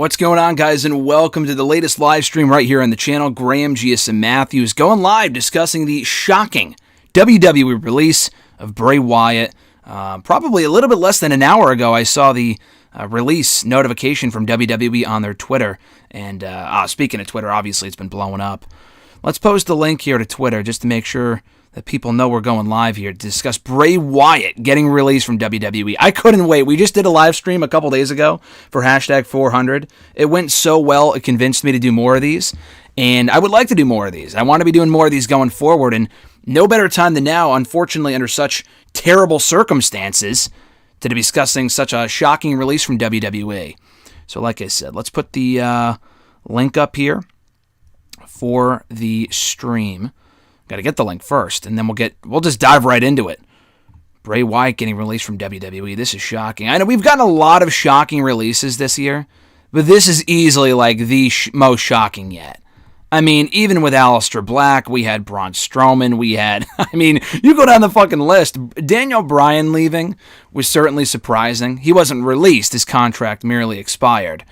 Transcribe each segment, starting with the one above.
What's going on, guys, and welcome to the latest live stream right here on the channel. Graham, GSM Matthews going live discussing the shocking WWE release of Bray Wyatt. Probably a little bit less than an hour ago, I saw the release notification from WWE on their Twitter. And speaking of Twitter, obviously it's been blowing up. Let's post a link here to Twitter just to make sure that people know we're going live here to discuss Bray Wyatt getting released from WWE. I couldn't wait. We just did a live stream a couple days ago for hashtag 400. It went so well, it convinced me to do more of these. And I would like to do more of these. I want to be doing more of these going forward. And no better time than now, unfortunately, under such terrible circumstances, to be discussing such a shocking release from WWE. So like I said, let's put the link up here for the stream. Got to get the link first, and then we'll just dive right into it. Bray Wyatt getting released from WWE. This is shocking. I know we've gotten a lot of shocking releases this year, but this is easily like the most shocking yet. I mean, even with Aleister Black, we had Braun Strowman, you go down the fucking list. Daniel Bryan leaving was certainly surprising. He wasn't released. His contract merely expired.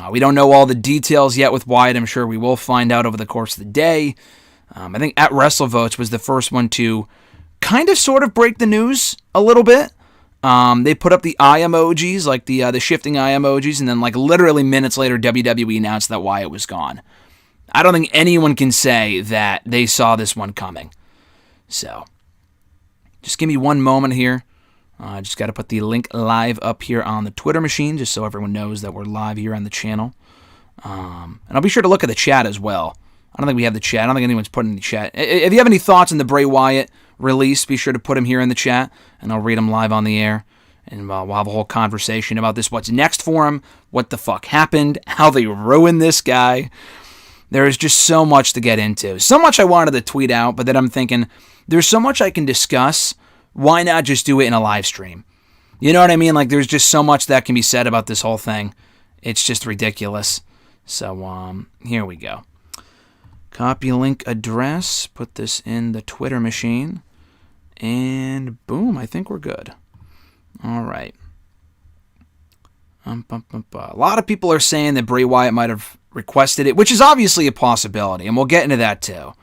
We don't know all the details yet with Wyatt. I'm sure we will find out over the course of the day. I think at WrestleVotes was the first one to kind of sort of break the news a little bit. They put up the eye emojis, like the shifting eye emojis, and then like literally minutes later, WWE announced that Wyatt was gone. I don't think anyone can say that they saw this one coming. So, just give me one moment here. I just got to put the link live up here on the Twitter machine, just so everyone knows that we're live here on the channel. And I'll be sure to look at the chat as well. I don't think we have the chat. I don't think anyone's put in the chat. If you have any thoughts on the Bray Wyatt release, be sure to put them here in the chat, and I'll read them live on the air. And we'll have a whole conversation about this, what's next for him, what the fuck happened, how they ruined this guy. There is just so much to get into. So much I wanted to tweet out, but then I'm thinking, there's so much I can discuss. Why not just do it in a live stream? You know what I mean? Like, there's just so much that can be said about this whole thing. It's just ridiculous. So, here we go. Copy link address, put this in the Twitter machine, and boom, I think we're good. All right. A lot of people are saying that Bray Wyatt might have requested it, which is obviously a possibility, and we'll get into that too.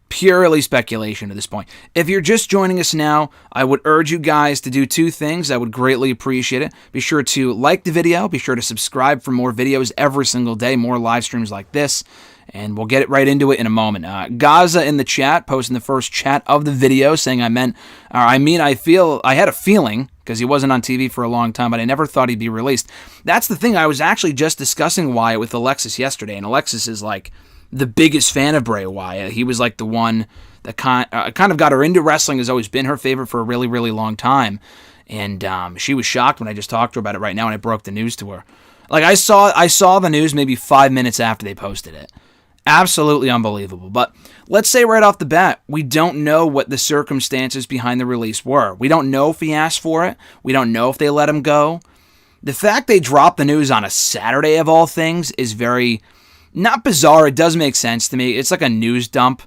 Purely speculation at this point. If you're just joining us now, I would urge you guys to do two things. I would greatly appreciate it. Be sure to like the video. Be sure to subscribe for more videos every single day, more live streams like this. And we'll get right into it in a moment. Gaza in the chat, posting the first chat of the video, saying I had a feeling, because he wasn't on TV for a long time, but I never thought he'd be released. That's the thing. I was actually just discussing Wyatt with Alexis yesterday, and Alexis is like the biggest fan of Bray Wyatt. He was like the one that kind of got her into wrestling, has always been her favorite for a really, really long time. And she was shocked when I just talked to her about it right now, and I broke the news to her. Like, I saw the news maybe 5 minutes after they posted it. Absolutely unbelievable. But let's say right off the bat, we don't know what the circumstances behind the release were. We don't know if he asked for it. We don't know if they let him go. The fact they dropped the news on a Saturday of all things is very, not bizarre. It does make sense to me. It's like a news dump.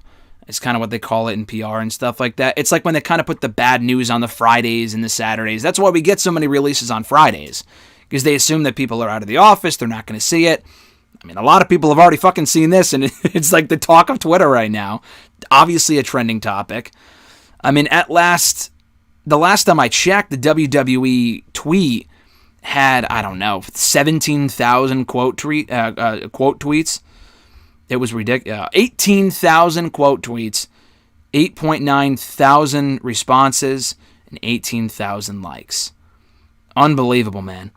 It's kind of what they call it in PR and stuff like that. It's like when they kind of put the bad news on the Fridays and the Saturdays. That's why we get so many releases on Fridays, because they assume that people are out of the office. They're not going to see it. I mean, a lot of people have already fucking seen this, and it's like the talk of Twitter right now. Obviously a trending topic. I mean, the last time I checked, the WWE tweet had, 17,000 quote tweets. It was ridiculous. 18,000 quote tweets, 8.9 thousand responses, and 18,000 likes. Unbelievable, man.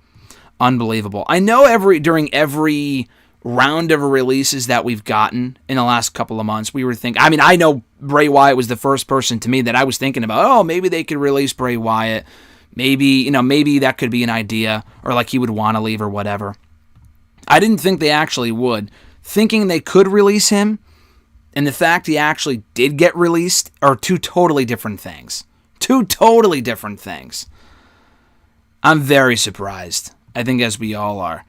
Unbelievable. I know during every round of releases that we've gotten in the last couple of months, we were thinking, I know Bray Wyatt was the first person to me that I was thinking about, maybe they could release Bray Wyatt. Maybe that could be an idea, or like he would want to leave or whatever. I didn't think they actually would. Thinking they could release him and the fact he actually did get released are two totally different things. Two totally different things. I'm very surprised. I think as we all are.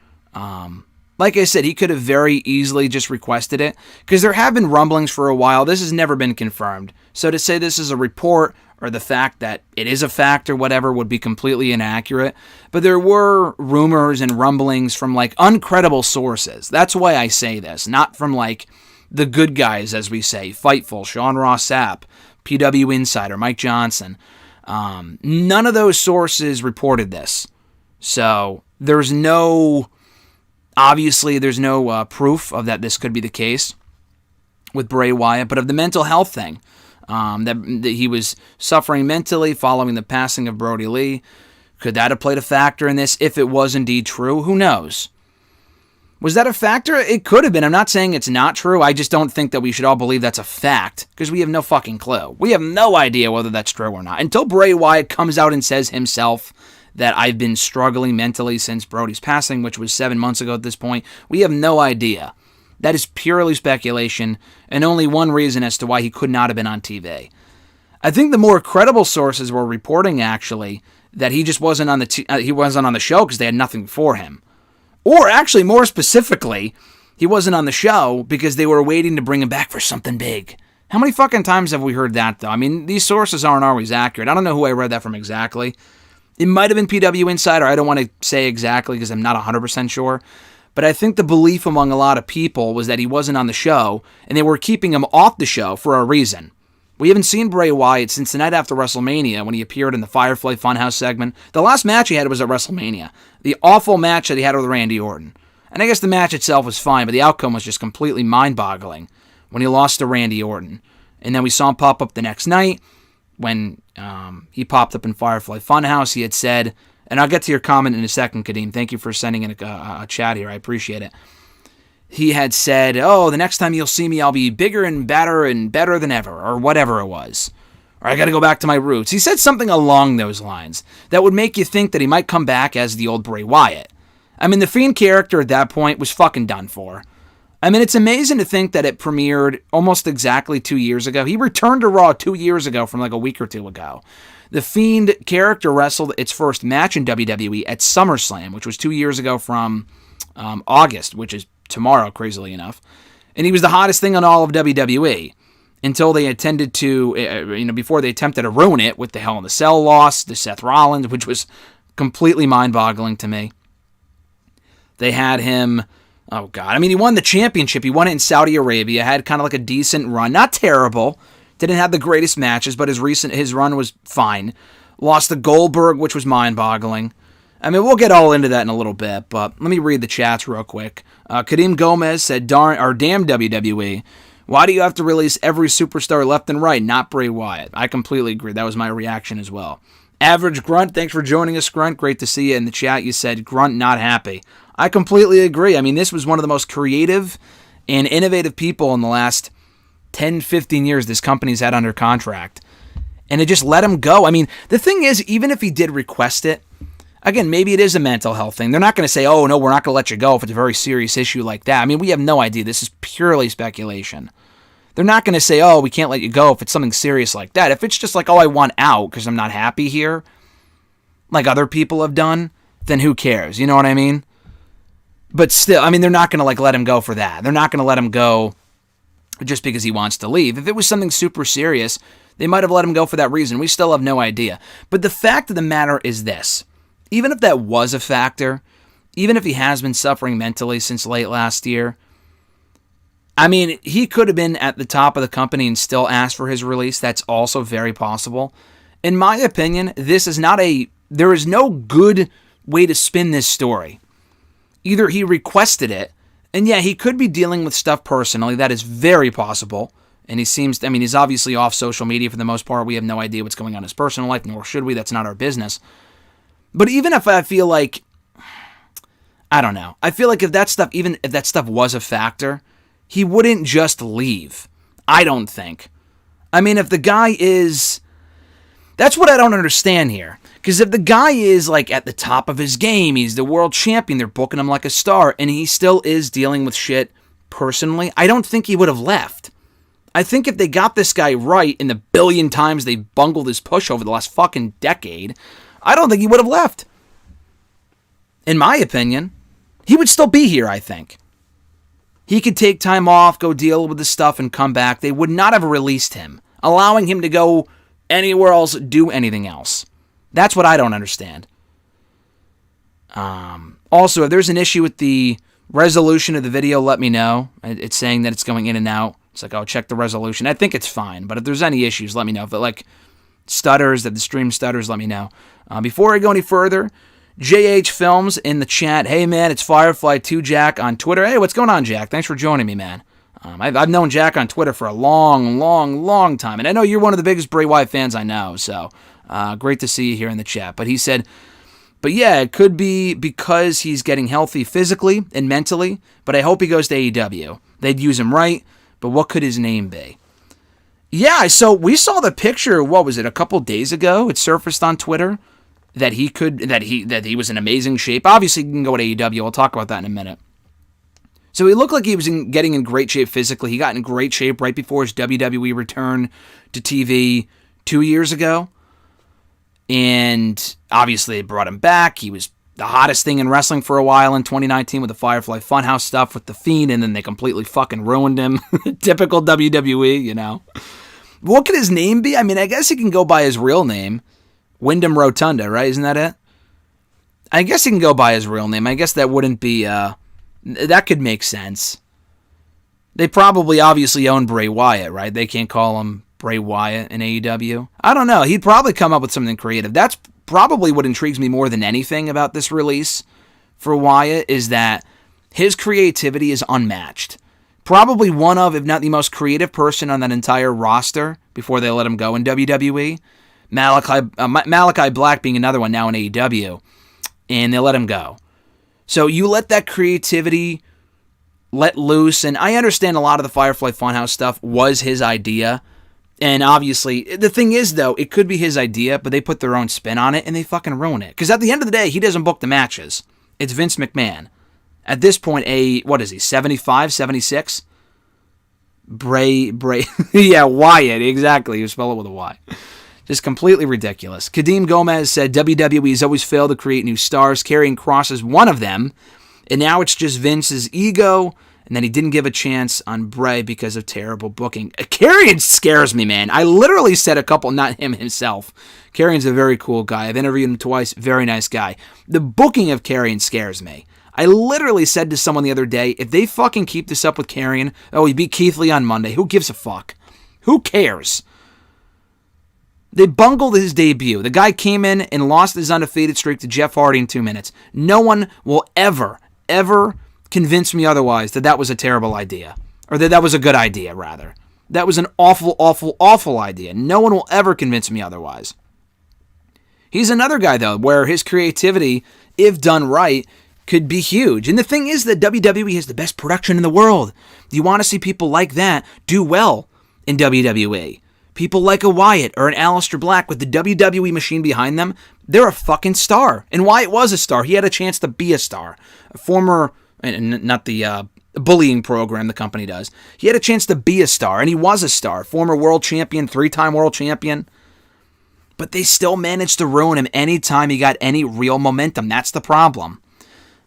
Like I said, he could have very easily just requested it, because there have been rumblings for a while. This has never been confirmed. So to say this is a report, or the fact that it is a fact or whatever, would be completely inaccurate. But there were rumors and rumblings from like uncredible sources. That's why I say this, not from like the good guys, as we say, Fightful, Sean Ross Sapp, PW Insider, Mike Johnson. None of those sources reported this. So there's no proof of that this could be the case with Bray Wyatt, but of the mental health thing, that he was suffering mentally following the passing of Brody Lee. Could that have played a factor in this if it was indeed true? Who knows? Was that a factor? It could have been. I'm not saying it's not true. I just don't think that we should all believe that's a fact, because we have no fucking clue. We have no idea whether that's true or not. Until Bray Wyatt comes out and says himself that I've been struggling mentally since Brody's passing, which was 7 months ago at this point, we have no idea. That is purely speculation, and only one reason as to why he could not have been on TV. I think the more credible sources were reporting, actually, that he just wasn't on the show because they had nothing for him. Or actually, more specifically, he wasn't on the show because they were waiting to bring him back for something big. How many fucking times have we heard that, though? I mean, these sources aren't always accurate. I don't know who I read that from exactly. It might have been PW Insider. I don't want to say exactly because I'm not 100% sure. But I think the belief among a lot of people was that he wasn't on the show, and they were keeping him off the show for a reason. We haven't seen Bray Wyatt since the night after WrestleMania when he appeared in the Firefly Funhouse segment. The last match he had was at WrestleMania. The awful match that he had with Randy Orton. And I guess the match itself was fine, but the outcome was just completely mind-boggling when he lost to Randy Orton. And then we saw him pop up the next night when he popped up in Firefly Funhouse. He had said, and I'll get to your comment in a second, Kadeem. Thank you for sending in a chat here. I appreciate it. He had said, oh, the next time you'll see me, I'll be bigger and better than ever, or whatever it was. Or I got to go back to my roots. He said something along those lines that would make you think that he might come back as the old Bray Wyatt. I mean, the Fiend character at that point was fucking done for. I mean, it's amazing to think that it premiered almost exactly 2 years ago. He returned to Raw 2 years ago from like a week or two ago. The Fiend character wrestled its first match in WWE at SummerSlam, which was 2 years ago from August, which is tomorrow, crazily enough. And he was the hottest thing on all of WWE until they attempted to, before they attempted to ruin it with the Hell in the Cell loss to Seth Rollins, which was completely mind-boggling to me. They had him, oh God, I mean, he won the championship. He won it in Saudi Arabia, had kind of like a decent run. Not terrible. Didn't have the greatest matches, but his run was fine. Lost to Goldberg, which was mind-boggling. I mean, we'll get all into that in a little bit, but let me read the chats real quick. Kadeem Gomez said, damn WWE. Why do you have to release every superstar left and right, not Bray Wyatt? I completely agree. That was my reaction as well. Average Grunt, thanks for joining us, Grunt. Great to see you in the chat. You said, Grunt, not happy. I completely agree. I mean, this was one of the most creative and innovative people in the last 10, 15 years this company's had under contract. And it just let him go. I mean, the thing is, even if he did request it, again, maybe it is a mental health thing. They're not going to say, oh, no, we're not going to let you go if it's a very serious issue like that. I mean, we have no idea. This is purely speculation. They're not going to say, oh, we can't let you go if it's something serious like that. If it's just like, oh, I want out because I'm not happy here, like other people have done, then who cares? You know what I mean? But still, I mean, they're not going to like let him go for that. They're not going to let him go just because he wants to leave. If it was something super serious, they might have let him go for that reason. We still have no idea. But the fact of the matter is this. Even if that was a factor, even if he has been suffering mentally since late last year, I mean, he could have been at the top of the company and still asked for his release. That's also very possible. In my opinion, there is no good way to spin this story. Either he requested it, and yeah, he could be dealing with stuff personally. That is very possible. And he's obviously off social media for the most part. We have no idea what's going on in his personal life, nor should we. That's not our business. But even if I feel like, I don't know. I feel like even if that stuff was a factor, he wouldn't just leave. I don't think. I mean, if the guy is, that's what I don't understand here. Because if the guy is like at the top of his game, he's the world champion, they're booking him like a star, and he still is dealing with shit personally, I don't think he would have left. I think if they got this guy right in the billion times they bungled his push over the last fucking decade, I don't think he would have left. In my opinion. he would still be here, I think. He could take time off, go deal with the stuff, and come back. They would not have released him, allowing him to go anywhere else, do anything else. That's what I don't understand. Also, if there's an issue with the resolution of the video, let me know. It's saying that it's going in and out. It's like, oh, check the resolution. I think it's fine, but if there's any issues, let me know. If it stutters, if the stream stutters, let me know. Before I go any further, JH Films in the chat. Hey, man, it's Firefly2 Jack on Twitter. Hey, what's going on, Jack? Thanks for joining me, man. I've known Jack on Twitter for a long, long, long time, and I know you're one of the biggest Bray Wyatt fans I know, so great to see you here in the chat. But he said, but yeah, it could be because he's getting healthy physically and mentally, but I hope he goes to AEW. They'd use him right, but what could his name be? Yeah, so we saw the picture, what was it, a couple days ago? It surfaced on Twitter that he was in amazing shape. Obviously, he can go to AEW. I'll talk about that in a minute. So he looked like he was getting in great shape physically. He got in great shape right before his WWE return to TV 2 years ago. And obviously, they brought him back. He was the hottest thing in wrestling for a while in 2019 with the Firefly Funhouse stuff with The Fiend, and then they completely fucking ruined him. Typical WWE, you know. What could his name be? I mean, I guess he can go by his real name. Wyndham Rotunda, right? Isn't that it? I guess he can go by his real name. I guess that wouldn't be, that could make sense. They probably obviously own Bray Wyatt, right? They can't call him Bray Wyatt in AEW. I don't know. He'd probably come up with something creative. That's probably what intrigues me more than anything about this release for Wyatt, is that his creativity is unmatched. Probably one of, if not the most creative person on that entire roster before they let him go in WWE. Malachi Black being another one now in AEW, and they let him go. So you let that creativity let loose, and I understand a lot of the Firefly Funhouse stuff was his idea, and obviously, the thing is, though, it could be his idea, but they put their own spin on it, and they fucking ruin it. Because at the end of the day, he doesn't book the matches. It's Vince McMahon. At this point, what is he, 75, 76? Bray, yeah, Wyatt, exactly. You spell it with a Y. Just completely ridiculous. Kadeem Gomez said WWE's always failed to create new stars. Karrion Kross is one of them. And now it's just Vince's ego. And then he didn't give a chance on Bray because of terrible booking. Karrion scares me, man. I literally said a couple, not him himself. Karrion's a very cool guy. I've interviewed him twice. Very nice guy. The booking of Karrion scares me. I literally said to someone the other day, if they fucking keep this up with Karrion, oh, he beat Keith Lee on Monday. Who gives a fuck? Who cares? They bungled his debut. The guy came in and lost his undefeated streak to Jeff Hardy in 2 minutes. No one will ever convince me otherwise that was a terrible idea. Or that was a good idea, rather. That was an awful, awful, awful idea. No one will ever convince me otherwise. He's another guy, though, where his creativity, if done right, could be huge. And the thing is that WWE has the best production in the world. Do you want to see people like that do well in WWE? People like a Wyatt or an Aleister Black with the WWE machine behind them, they're a fucking star. And Wyatt was a star. He had a chance to be a star. A former, not the bullying program the company does. He had a chance to be a star, and he was a star. Former world champion, 3-time world champion. But they still managed to ruin him anytime he got any real momentum. That's the problem.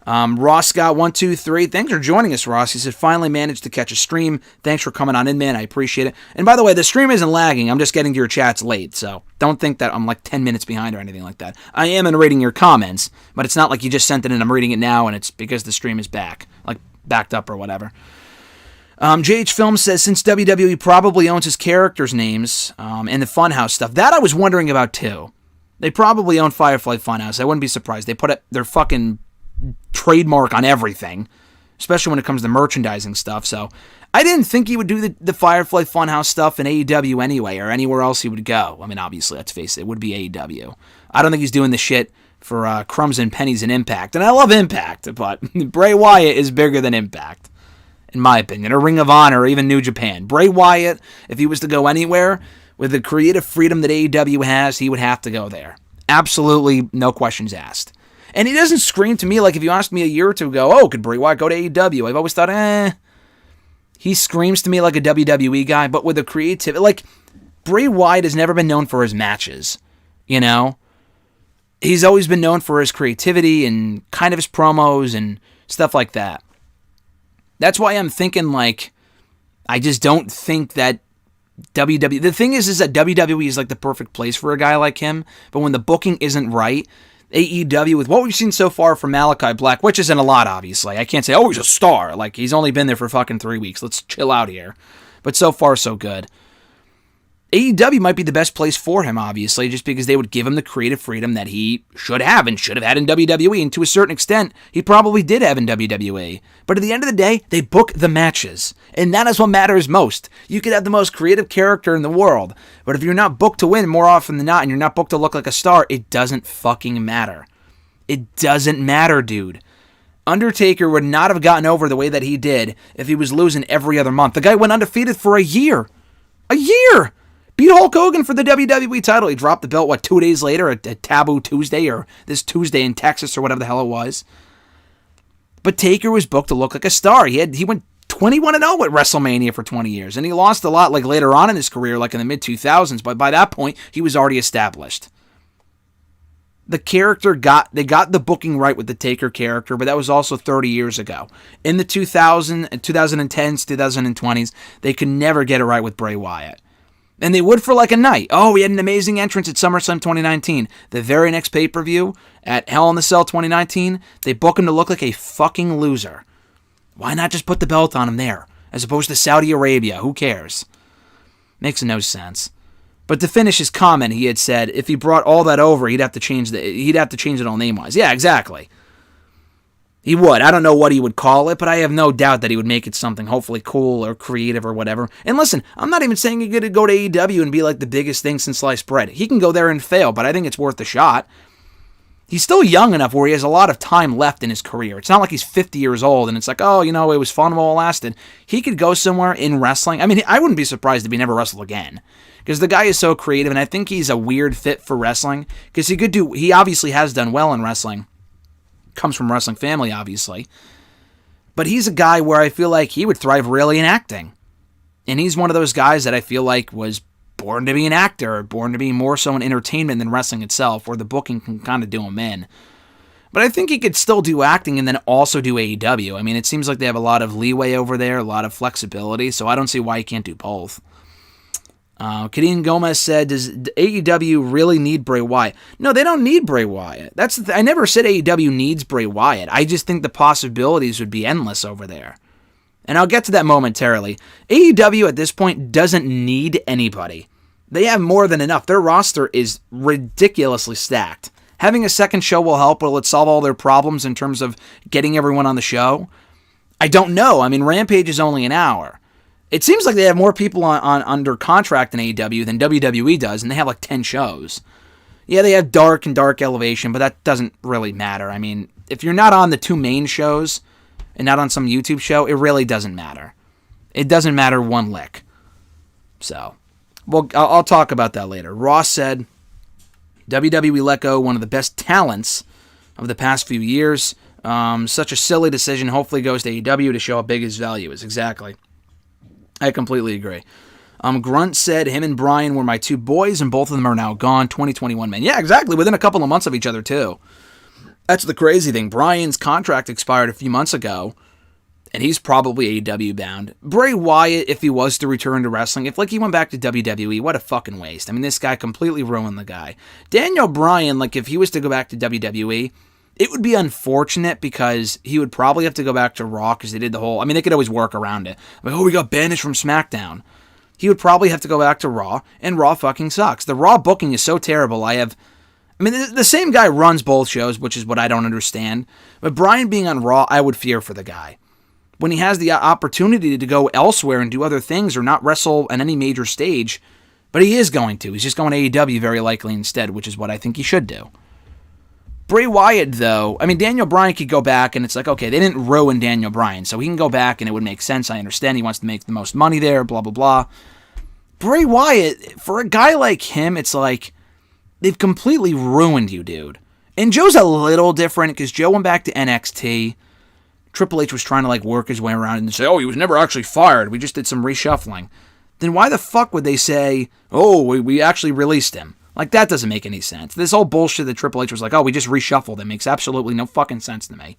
Ross Scott 123, thanks for joining us, Ross. He said, finally managed to catch a stream. Thanks for coming on in, man. I appreciate it. And by the way, the stream isn't lagging. I'm just getting to your chats late, so don't think that I'm like 10 minutes behind or anything like that. I am reading your comments, but it's not like you just sent it in. I'm reading it now, and it's because the stream is backed up or whatever. JH Film says, since WWE probably owns his characters' names and the Funhouse stuff, that I was wondering about too. They probably own Firefly Funhouse. I wouldn't be surprised. They put their fucking trademark on everything, especially when it comes to merchandising stuff. So I didn't think he would do the Firefly Funhouse stuff in AEW anyway, or anywhere else he would go. I mean, obviously, let's face it would be AEW. I don't think he's doing the shit for crumbs and pennies and Impact. And I love Impact, but Bray Wyatt is bigger than Impact, in my opinion, or Ring of Honor, or even New Japan. Bray Wyatt, if he was to go anywhere with the creative freedom that AEW has, he would have to go there. Absolutely, no questions asked. And he doesn't scream to me like if you asked me a year or two ago, oh, could Bray Wyatt go to AEW? I've always thought, He screams to me like a WWE guy, but with a creativity. Like, Bray Wyatt has never been known for his matches, you know? He's always been known for his creativity and kind of his promos and stuff like that. That's why I'm thinking, like, I just don't think that WWE... The thing is that WWE is like the perfect place for a guy like him, but when the booking isn't right, AEW, with what we've seen so far from Malachi Black, which isn't a lot, obviously. I can't say, oh, he's a star. Like, he's only been there for fucking 3 weeks. Let's chill out here. But so far, so good. AEW might be the best place for him, obviously, just because they would give him the creative freedom that he should have and should have had in WWE, and to a certain extent, he probably did have in WWE. But at the end of the day, they book the matches, and that is what matters most. You could have the most creative character in the world, but if you're not booked to win more often than not, and you're not booked to look like a star, it doesn't fucking matter. It doesn't matter, dude. Undertaker would not have gotten over the way that he did if he was losing every other month. The guy went undefeated for a year. A year! Beat Hulk Hogan for the WWE title. He dropped the belt, 2 days later at Taboo Tuesday, or this Tuesday in Texas, or whatever the hell it was. But Taker was booked to look like a star. He went 21-0 at WrestleMania for 20 years, and he lost a lot like later on in his career, like in the mid-2000s, but by that point, he was already established. The character they got the booking right with the Taker character, but that was also 30 years ago. In the 2010s, 2020s, they could never get it right with Bray Wyatt. And they would for like a night. Oh, we had an amazing entrance at SummerSlam 2019. The very next pay-per-view at Hell in the Cell 2019, they book him to look like a fucking loser. Why not just put the belt on him there, as opposed to Saudi Arabia? Who cares? Makes no sense. But to finish his comment, he had said if he brought all that over, he'd have to change it all name-wise. Yeah, exactly. He would. I don't know what he would call it, but I have no doubt that he would make it something hopefully cool or creative or whatever. And listen, I'm not even saying he's going to go to AEW and be like the biggest thing since sliced bread. He can go there and fail, but I think it's worth a shot. He's still young enough where he has a lot of time left in his career. It's not like he's 50 years old and it's like, oh, it was fun while it lasted. He could go somewhere in wrestling. I mean, I wouldn't be surprised if he never wrestled again, because the guy is so creative, and I think he's a weird fit for wrestling, because he obviously has done well in wrestling. Comes from a wrestling family, obviously. But he's a guy where I feel like he would thrive really in acting. And he's one of those guys that I feel like was born to be an actor, born to be more so in entertainment than wrestling itself, where the booking can kind of do him in. But I think he could still do acting and then also do AEW. I mean, it seems like they have a lot of leeway over there, a lot of flexibility, so I don't see why he can't do both. Kadeen Gomez said, does AEW really need Bray Wyatt? No, they don't need Bray Wyatt. I never said AEW needs Bray Wyatt. I just think the possibilities would be endless over there. And I'll get to that momentarily. AEW at this point doesn't need anybody. They have more than enough. Their roster is ridiculously stacked. Having a second show will help. Will it solve all their problems in terms of getting everyone on the show? I don't know. I mean, Rampage is only an hour. It seems like they have more people on under contract in AEW than WWE does, and they have like 10 shows. Yeah, they have Dark and Dark Elevation, but that doesn't really matter. I mean, if you're not on the two main shows and not on some YouTube show, it really doesn't matter. It doesn't matter one lick. So, well, I'll talk about that later. Ross said, WWE let go one of the best talents of the past few years. Such a silly decision. Hopefully goes to AEW to show how big his value is. Exactly. I completely agree. Grunt said him and Brian were my two boys, and both of them are now gone. 2021 men. Yeah, exactly. Within a couple of months of each other, too. That's the crazy thing. Brian's contract expired a few months ago, and he's probably AEW bound. Bray Wyatt, if he was to return to wrestling, if he went back to WWE, what a fucking waste. I mean, this guy completely ruined the guy. Daniel Bryan, if he was to go back to WWE, it would be unfortunate because he would probably have to go back to Raw because they did the whole... I mean, they could always work around it. We got banished from SmackDown. He would probably have to go back to Raw, and Raw fucking sucks. The Raw booking is so terrible. The same guy runs both shows, which is what I don't understand. But Bryan being on Raw, I would fear for the guy. When he has the opportunity to go elsewhere and do other things or not wrestle on any major stage, but he is going to. He's just going to AEW very likely instead, which is what I think he should do. Bray Wyatt, though, Daniel Bryan could go back, and it's like, okay, they didn't ruin Daniel Bryan, so he can go back, and it would make sense. I understand he wants to make the most money there, blah, blah, blah. Bray Wyatt, for a guy like him, it's like, they've completely ruined you, dude. And Joe's a little different, because Joe went back to NXT. Triple H was trying to, work his way around and say, oh, he was never actually fired. We just did some reshuffling. Then why the fuck would they say, oh, we actually released him? That doesn't make any sense. This whole bullshit that Triple H was like, oh, we just reshuffled him makes absolutely no fucking sense to me.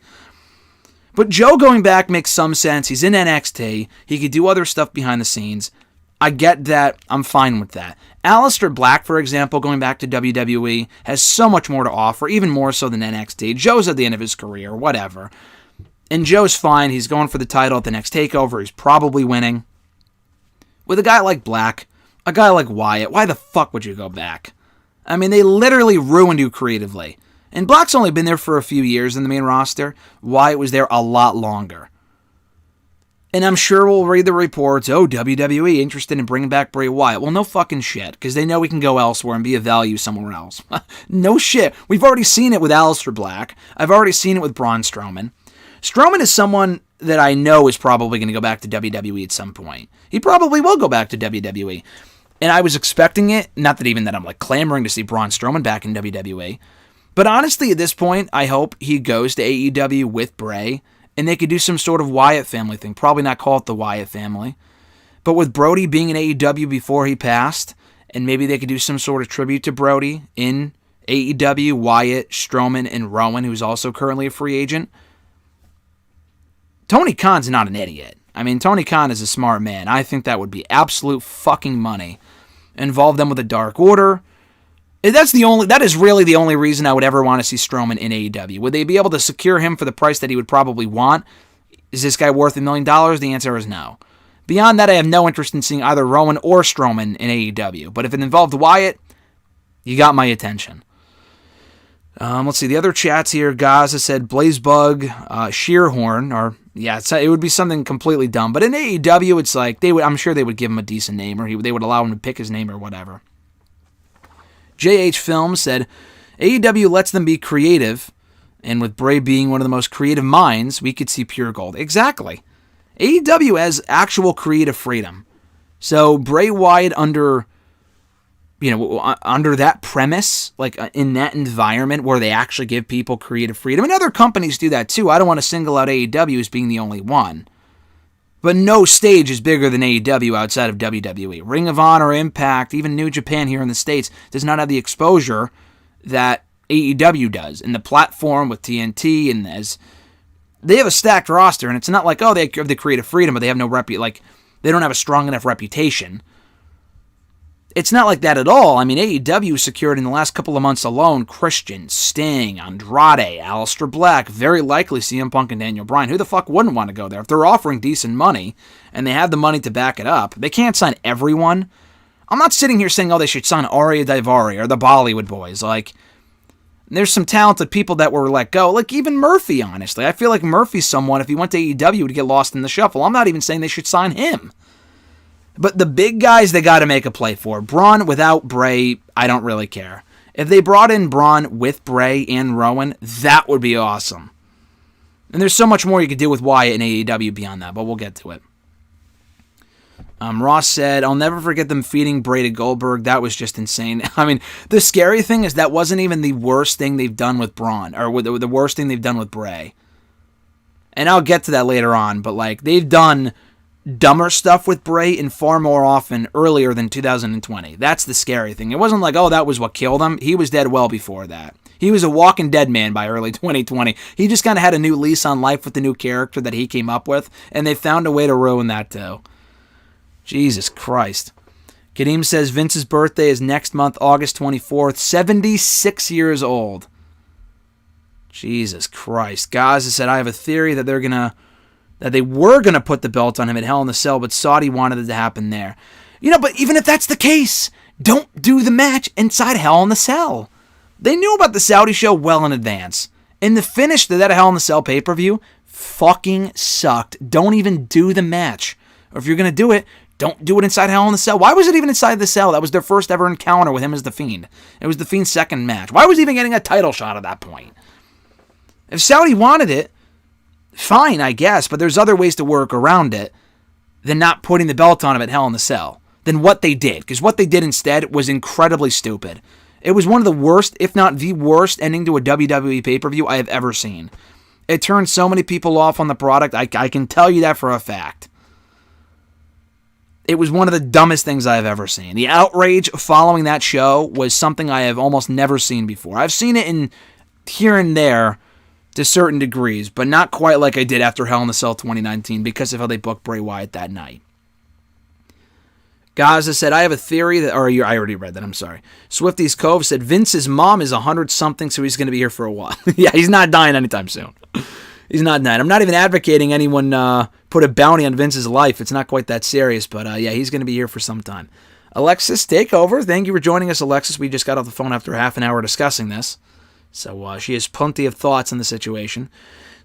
But Joe going back makes some sense. He's in NXT. He could do other stuff behind the scenes. I get that. I'm fine with that. Aleister Black, for example, going back to WWE, has so much more to offer, even more so than NXT. Joe's at the end of his career, whatever. And Joe's fine. He's going for the title at the next TakeOver. He's probably winning. With a guy like Black, a guy like Wyatt, why the fuck would you go back? I mean, they literally ruined you creatively. And Black's only been there for a few years in the main roster. Wyatt was there a lot longer. And I'm sure we'll read the reports, oh, WWE interested in bringing back Bray Wyatt. Well, no fucking shit, because they know we can go elsewhere and be of value somewhere else. No shit. We've already seen it with Aleister Black. I've already seen it with Braun Strowman. Strowman is someone that I know is probably going to go back to WWE at some point. He probably will go back to WWE. And I was expecting it, not that even that I'm like clamoring to see Braun Strowman back in WWE. But honestly, at this point, I hope he goes to AEW with Bray, and they could do some sort of Wyatt family thing. Probably not call it the Wyatt family. But with Brody being in AEW before he passed, and maybe they could do some sort of tribute to Brody in AEW, Wyatt, Strowman, and Rowan, who's also currently a free agent. Tony Khan's not an idiot. I mean, Tony Khan is a smart man. I think that would be absolute fucking money. Involve them with the Dark Order. That is really the only reason I would ever want to see Strowman in AEW. Would they be able to secure him for the price that he would probably want? Is this guy worth $1 million? The answer is no. Beyond that, I have no interest in seeing either Rowan or Strowman in AEW. But if it involved Wyatt, you got my attention. Let's see, the other chats here. Gaza said Blazebug, Sheerhorn, or yeah, it would be something completely dumb. But in AEW, it's like I'm sure they would give him a decent name, or they would allow him to pick his name or whatever. JH Films said, AEW lets them be creative, and with Bray being one of the most creative minds, we could see pure gold. Exactly. AEW has actual creative freedom. So Bray Wyatt under that premise, like in that environment where they actually give people creative freedom, and other companies do that too. I don't want to single out AEW as being the only one. But no stage is bigger than AEW outside of WWE. Ring of Honor, Impact, even New Japan here in the States does not have the exposure that AEW does. And the platform with TNT, and they have a stacked roster, and it's not like, oh, they have the creative freedom, but they have no they don't have a strong enough reputation. It's not like that at all. I mean, AEW secured in the last couple of months alone Christian, Sting, Andrade, Aleister Black, very likely CM Punk and Daniel Bryan. Who the fuck wouldn't want to go there? If they're offering decent money and they have the money to back it up, they can't sign everyone. I'm not sitting here saying, oh, they should sign Arya Daivari or the Bollywood Boys. Like, there's some talented people that were let go. Like, even Murphy, honestly. I feel like Murphy's someone, if he went to AEW, would get lost in the shuffle. I'm not even saying they should sign him. But the big guys, they got to make a play for. Braun without Bray, I don't really care. If they brought in Braun with Bray and Rowan, that would be awesome. And there's so much more you could do with Wyatt and AEW beyond that, but we'll get to it. Ross said, I'll never forget them feeding Bray to Goldberg. That was just insane. I mean, the scary thing is that wasn't even the worst thing they've done with Braun, or the worst thing they've done with Bray. And I'll get to that later on, but like, they've done dumber stuff with Bray and far more often earlier than 2020. That's the scary thing. It wasn't like, oh, that was what killed him. He was dead well before that. He was a walking dead man by early 2020. He just kind of had a new lease on life with the new character that he came up with, and they found a way to ruin that too. Jesus Christ. Kadeem says Vince's birthday is next month, August 24th, 76 years old. Jesus Christ. Gaza said, I have a theory that they were going to put the belt on him at Hell in a Cell, but Saudi wanted it to happen there. But even if that's the case, don't do the match inside Hell in a Cell. They knew about the Saudi show well in advance. And the finish to that Hell in a Cell pay-per-view fucking sucked. Don't even do the match. Or if you're going to do it, don't do it inside Hell in a Cell. Why was it even inside the Cell? That was their first ever encounter with him as The Fiend. It was The Fiend's second match. Why was he even getting a title shot at that point? If Saudi wanted it, fine, I guess, but there's other ways to work around it than not putting the belt on him at Hell in a Cell. Than what they did, because what they did instead was incredibly stupid. It was one of the worst, if not the worst, ending to a WWE pay-per-view I have ever seen. It turned so many people off on the product, I can tell you that for a fact. It was one of the dumbest things I have ever seen. The outrage following that show was something I have almost never seen before. I've seen it in here and there, to certain degrees, but not quite like I did after Hell in a Cell 2019 because of how they booked Bray Wyatt that night. Gaza said, I have a theory that, or I already read that, I'm sorry. Swifty's Cove said, Vince's mom is 100-something, so he's going to be here for a while. Yeah, he's not dying anytime soon. He's not dying. I'm not even advocating anyone put a bounty on Vince's life. It's not quite that serious, but yeah, he's going to be here for some time. Alexis, take over. Thank you for joining us, Alexis. We just got off the phone after half an hour discussing this. So she has plenty of thoughts on the situation.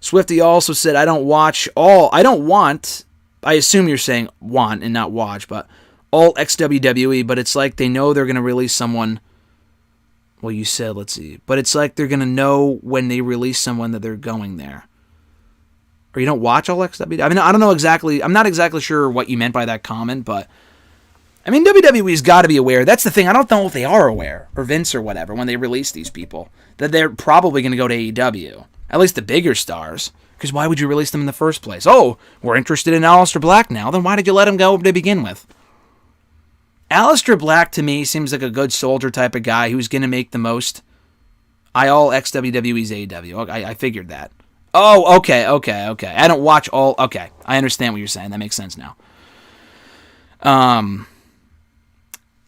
Swifty also said, I assume you're saying want and not watch, but all ex-WWE, but it's like they know they're going to release someone. Well, you said, let's see. But it's like they're going to know when they release someone that they're going there. Or you don't watch all ex-WWE? I mean, I don't know exactly. I'm not exactly sure what you meant by that comment, but I mean, WWE's got to be aware. That's the thing. I don't know if they are aware, or Vince or whatever, when they release these people, that they're probably going to go to AEW. At least the bigger stars. Because why would you release them in the first place? Oh, we're interested in Aleister Black now. Then why did you let him go to begin with? Aleister Black, to me, seems like a good soldier type of guy who's going to make the most. All ex-WWE's AEW. I figured that. Oh, okay. I don't watch all. Okay, I understand what you're saying. That makes sense now.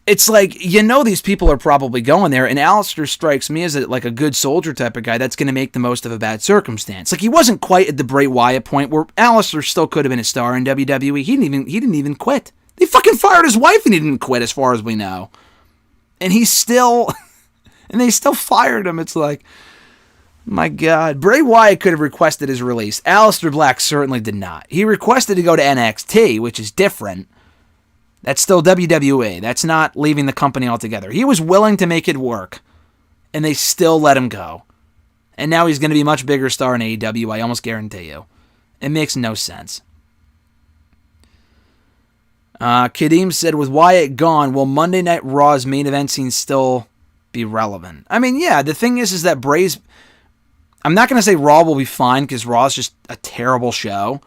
It's like, these people are probably going there, and Aleister strikes me as like a good soldier type of guy that's going to make the most of a bad circumstance. Like, he wasn't quite at the Bray Wyatt point where Aleister still could have been a star in WWE. He didn't even quit. They fucking fired his wife and he didn't quit, as far as we know. And he's still, and they still fired him. It's like, my God. Bray Wyatt could have requested his release. Aleister Black certainly did not. He requested to go to NXT, which is different. That's still WWE. That's not leaving the company altogether. He was willing to make it work, and they still let him go. And now he's going to be a much bigger star in AEW, I almost guarantee you. It makes no sense. Kadeem said, with Wyatt gone, will Monday Night Raw's main event scene still be relevant? I mean, yeah, the thing is that Bray's... I'm not going to say Raw will be fine, because Raw's just a terrible show.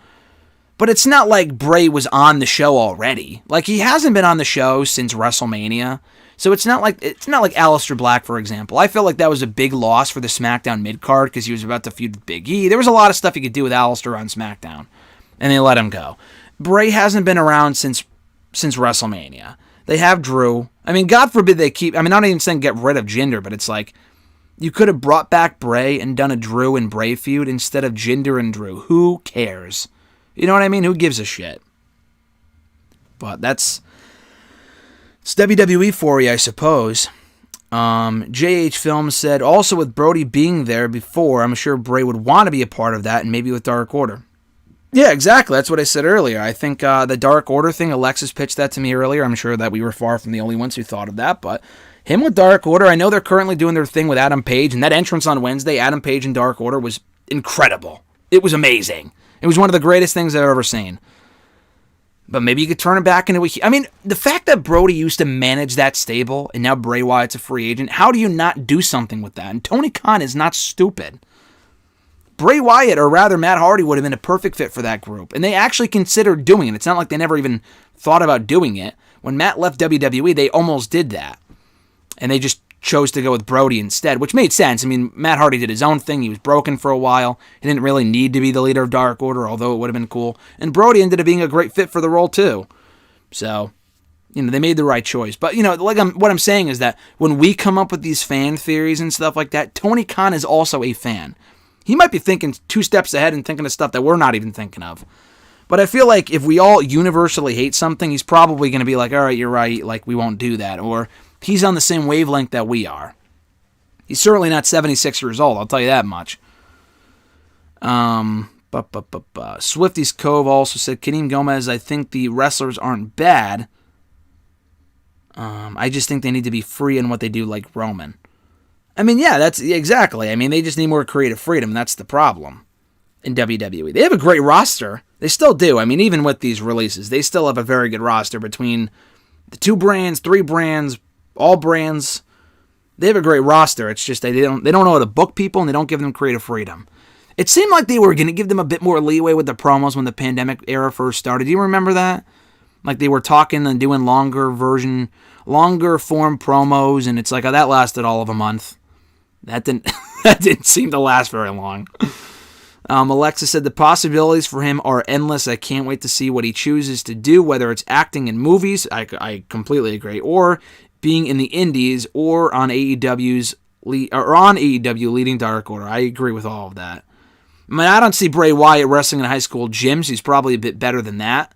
But it's not like Bray was on the show already. Like, he hasn't been on the show since WrestleMania. So it's not like Aleister Black, for example. I feel like that was a big loss for the SmackDown mid-card, because he was about to feud with Big E. There was a lot of stuff he could do with Aleister on SmackDown. And they let him go. Bray hasn't been around since WrestleMania. They have Drew. I mean, God forbid they keep... I mean, I'm not even saying get rid of Jinder, but it's like, you could have brought back Bray and done a Drew and Bray feud instead of Jinder and Drew. Who cares? You know what I mean? Who gives a shit? But it's WWE for you, I suppose. JH Films said, also with Brody being there before, I'm sure Bray would want to be a part of that, and maybe with Dark Order. Yeah, exactly. That's what I said earlier. I think the Dark Order thing, Alexis pitched that to me earlier. I'm sure that we were far from the only ones who thought of that, but him with Dark Order, I know they're currently doing their thing with Adam Page, and that entrance on Wednesday, Adam Page and Dark Order, was incredible. It was amazing. It was one of the greatest things I've ever seen. But maybe you could turn it back into a... I mean, the fact that Brody used to manage that stable, and now Bray Wyatt's a free agent, how do you not do something with that? And Tony Khan is not stupid. Bray Wyatt, or rather Matt Hardy, would have been a perfect fit for that group. And they actually considered doing it. It's not like they never even thought about doing it. When Matt left WWE, they almost did that. And they just chose to go with Brody instead, which made sense. I mean, Matt Hardy did his own thing. He was broken for a while. He didn't really need to be the leader of Dark Order, although it would have been cool. And Brody ended up being a great fit for the role, too. So, they made the right choice. But, what I'm saying is that when we come up with these fan theories and stuff like that, Tony Khan is also a fan. He might be thinking 2 steps ahead and thinking of stuff that we're not even thinking of. But I feel like if we all universally hate something, he's probably going to be like, all right, you're right, like, we won't do that. Or he's on the same wavelength that we are. He's certainly not 76 years old, I'll tell you that much. Swifty's Cove also said, Kadeem Gomez, I think the wrestlers aren't bad. I just think they need to be free in what they do, like Roman. I mean, yeah, that's exactly. I mean, they just need more creative freedom. That's the problem in WWE. They have a great roster. They still do. I mean, even with these releases, they still have a very good roster between the 2 brands, 3 brands, all brands. They have a great roster. It's just they don't know how to book people, and they don't give them creative freedom. It seemed like they were going to give them a bit more leeway with the promos when the pandemic era first started. Do you remember that? Like they were talking and doing longer form promos, and it's like, oh, that lasted all of a month. That didn't seem to last very long. Alexa said the possibilities for him are endless. I can't wait to see what he chooses to do, whether it's acting in movies, I completely agree, or being in the indies, or on AEW leading Dark Order. I agree with all of that. I mean, I don't see Bray Wyatt wrestling in high school gyms. He's probably a bit better than that.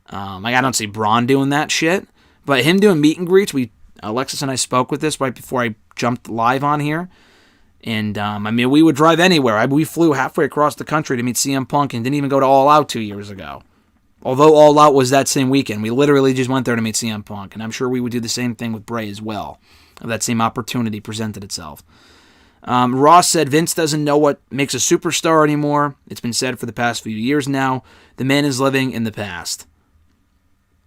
I don't see Braun doing that shit. But him doing meet and greets, Alexis and I spoke with this right before I jumped live on here. And, we would drive anywhere. We flew halfway across the country to meet CM Punk and didn't even go to All Out 2 years ago. Although All Out was that same weekend. We literally just went there to meet CM Punk. And I'm sure we would do the same thing with Bray as well, if that same opportunity presented itself. Ross said Vince doesn't know what makes a superstar anymore. It's been said for the past few years now. The man is living in the past.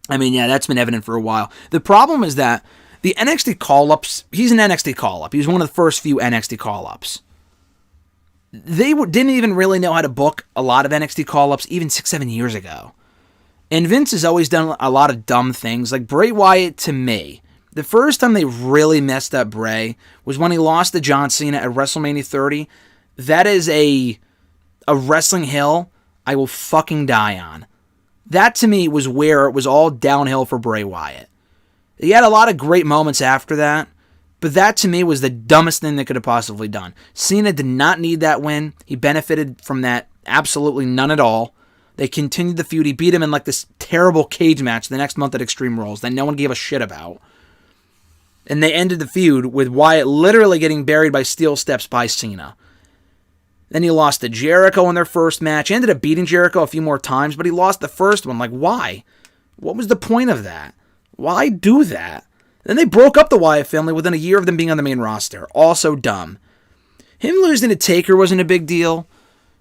That's been evident for a while. The problem is that the NXT call-ups, he's an NXT call-up. He was one of the first few NXT call-ups. They didn't even really know how to book a lot of NXT call-ups even 6-7 years ago. And Vince has always done a lot of dumb things. Like Bray Wyatt, to me, the first time they really messed up Bray was when he lost to John Cena at WrestleMania 30. That is a wrestling hill I will fucking die on. That, to me, was where it was all downhill for Bray Wyatt. He had a lot of great moments after that, but that, to me, was the dumbest thing they could have possibly done. Cena did not need that win. He benefited from that absolutely none at all. They continued the feud. He beat him in like this terrible cage match the next month at Extreme Rules that no one gave a shit about. And they ended the feud with Wyatt literally getting buried by steel steps by Cena. Then he lost to Jericho in their first match. He ended up beating Jericho a few more times, but he lost the first one. Like, why? What was the point of that? Why do that? Then they broke up the Wyatt family within a year of them being on the main roster. Also dumb. Him losing to Taker wasn't a big deal.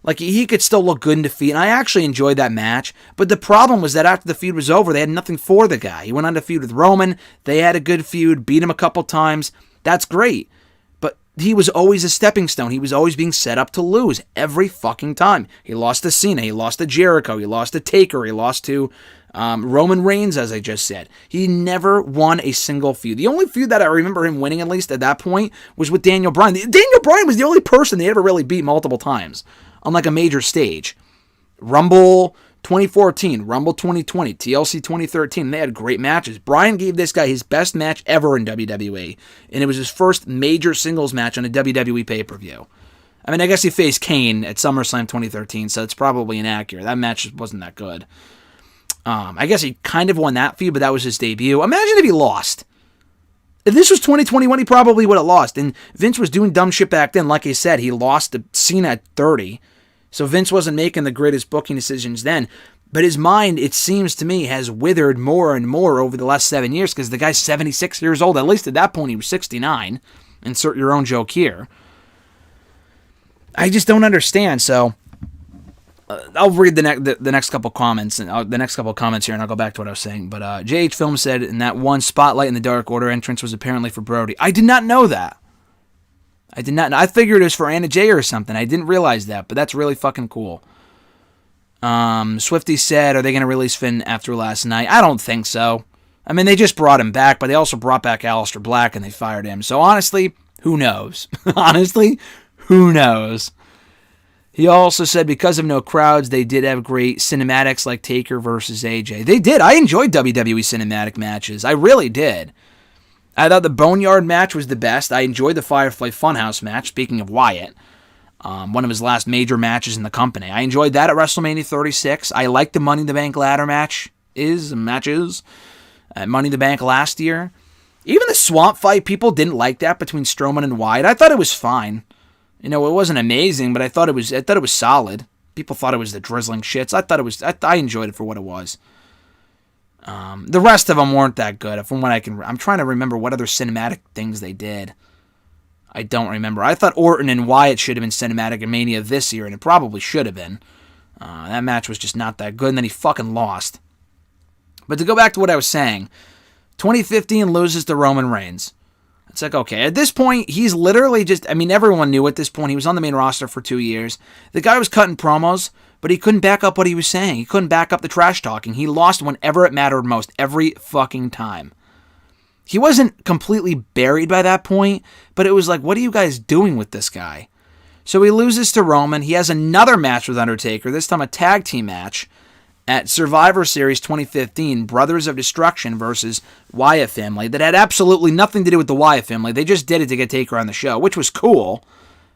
Like, he could still look good in defeat, and I actually enjoyed that match. But the problem was that after the feud was over, they had nothing for the guy. He went on to feud with Roman. They had a good feud, beat him a couple times. That's great. But he was always a stepping stone. He was always being set up to lose every fucking time. He lost to Cena. He lost to Jericho. He lost to Taker. He lost to Roman Reigns, as I just said. He never won a single feud. The only feud that I remember him winning, at least at that point, was with Daniel Bryan. Daniel Bryan was the only person they ever really beat multiple times on like a major stage. Rumble 2014, Rumble 2020, TLC 2013. They had great matches. Bryan gave this guy his best match ever in WWE, and it was his first major singles match on a WWE pay-per-view. I guess he faced Kane at SummerSlam 2013, so it's probably inaccurate. That match just wasn't that good. I guess he kind of won that feud, but that was his debut. Imagine if he lost. If this was 2021, he probably would have lost. And Vince was doing dumb shit back then. Like I said, he lost to Cena at 30. So Vince wasn't making the greatest booking decisions then. But his mind, it seems to me, has withered more and more over the last 7 years because the guy's 76 years old. At least at that point, he was 69. Insert your own joke here. I just don't understand. So I'll read the next couple comments and the next couple comments here, and I'll go back to what I was saying. But JH Film said in that one Spotlight in the Dark Order entrance was apparently for Brody. I did not know that. I did not know. I figured it was for Anna Jay or something. I didn't realize that, but that's really fucking cool. Swifty said, are they going to release Finn after last night? I don't think so. They just brought him back, but they also brought back Aleister Black and they fired him. So honestly, who knows? Honestly, who knows? He also said because of no crowds, they did have great cinematics like Taker versus AJ. They did. I enjoyed WWE cinematic matches. I really did. I thought the Boneyard match was the best. I enjoyed the Firefly Funhouse match, speaking of Wyatt. One of his last major matches in the company. I enjoyed that at WrestleMania 36. I liked the Money in the Bank ladder matches at Money in the Bank last year. Even the Swamp Fight, people didn't like that between Strowman and Wyatt. I thought it was fine. It wasn't amazing, but I thought it was solid. People thought it was the drizzling shits. I enjoyed it for what it was. The rest of them weren't that good. From what I'm trying to remember what other cinematic things they did. I don't remember. I thought Orton and Wyatt should have been cinematic in Mania this year, and it probably should have been. That match was just not that good, and then he fucking lost. But to go back to what I was saying, 2015 loses to Roman Reigns. It's like, okay, at this point, he's literally just, everyone knew at this point, he was on the main roster for 2 years. The guy was cutting promos, but he couldn't back up what he was saying. He couldn't back up the trash talking. He lost whenever it mattered most, every fucking time. He wasn't completely buried by that point, but it was like, what are you guys doing with this guy? So he loses to Roman. He has another match with Undertaker, this time a tag team match at Survivor Series 2015, Brothers of Destruction versus Wyatt family, that had absolutely nothing to do with the Wyatt family. They just did it to get Taker on the show, which was cool,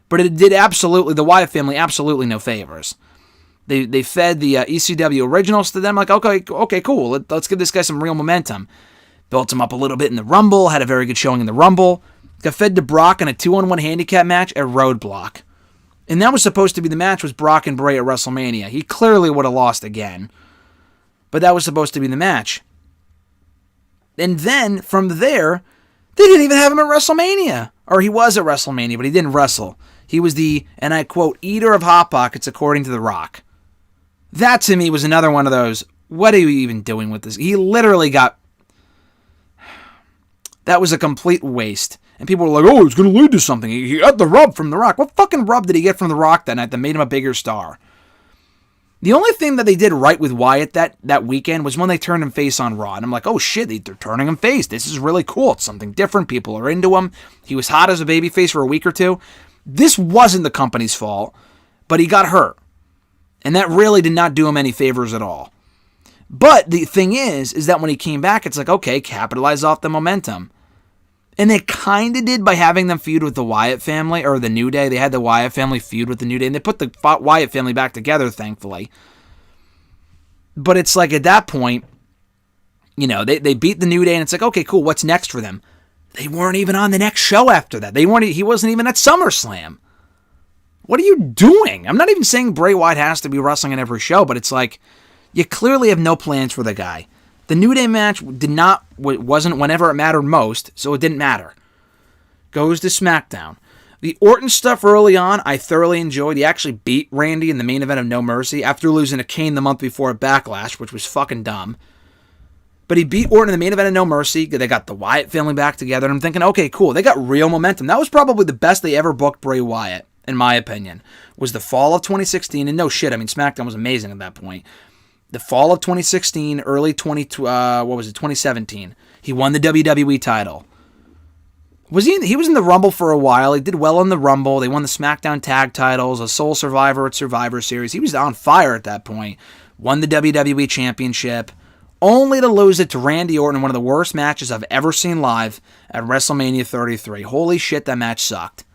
but it did the Wyatt family absolutely no favors. They fed the ECW originals to them, like, okay, cool, let's give this guy some real momentum. Built him up a little bit in the Rumble, had a very good showing in the Rumble, got fed to Brock in a 2-on-1 handicap match at Roadblock. And that was supposed to be the match was Brock and Bray at WrestleMania. He clearly would have lost again, but that was supposed to be the match. And then, from there, they didn't even have him at WrestleMania. Or he was at WrestleMania, but he didn't wrestle. He was the, and I quote, eater of Hot Pockets, according to The Rock. That, to me, was another one of those, what are you even doing with this? He literally got... That was a complete waste. And people were like, oh, it's going to lead to something. He got the rub from The Rock. What fucking rub did he get from The Rock that night that made him a bigger star? The only thing that they did right with Wyatt that weekend was when they turned him face on Raw. And I'm like, oh shit, they're turning him face. This is really cool. It's something different. People are into him. He was hot as a babyface for a week or two. This wasn't the company's fault, but he got hurt. And that really did not do him any favors at all. But the thing is that when he came back, it's like, okay, capitalize off the momentum. And they kind of did by having them feud with the Wyatt family, or the New Day. They had the Wyatt family feud with the New Day, and they put the Wyatt family back together, thankfully. But it's like, at that point, you know, they beat the New Day, and it's like, okay, cool, what's next for them? They weren't even on the next show after that. He wasn't even at SummerSlam. What are you doing? I'm not even saying Bray Wyatt has to be wrestling in every show, but it's like, you clearly have no plans for the guy. The New Day match wasn't whenever it mattered most, so it didn't matter. Goes to SmackDown. The Orton stuff early on, I thoroughly enjoyed. He actually beat Randy in the main event of No Mercy after losing to Kane the month before at Backlash, which was fucking dumb. But he beat Orton in the main event of No Mercy. They got the Wyatt family back together, and I'm thinking, okay, cool. They got real momentum. That was probably the best they ever booked Bray Wyatt, in my opinion, was the fall of 2016. And no shit, I mean, SmackDown was amazing at that point. The fall of 2016, early 2017. He won the WWE title. He was in the Rumble for a while. He did well in the Rumble. They won the SmackDown tag titles, a sole survivor at Survivor Series. He was on fire at that point. Won the WWE Championship, only to lose it to Randy Orton in one of the worst matches I've ever seen live at WrestleMania 33. Holy shit, that match sucked.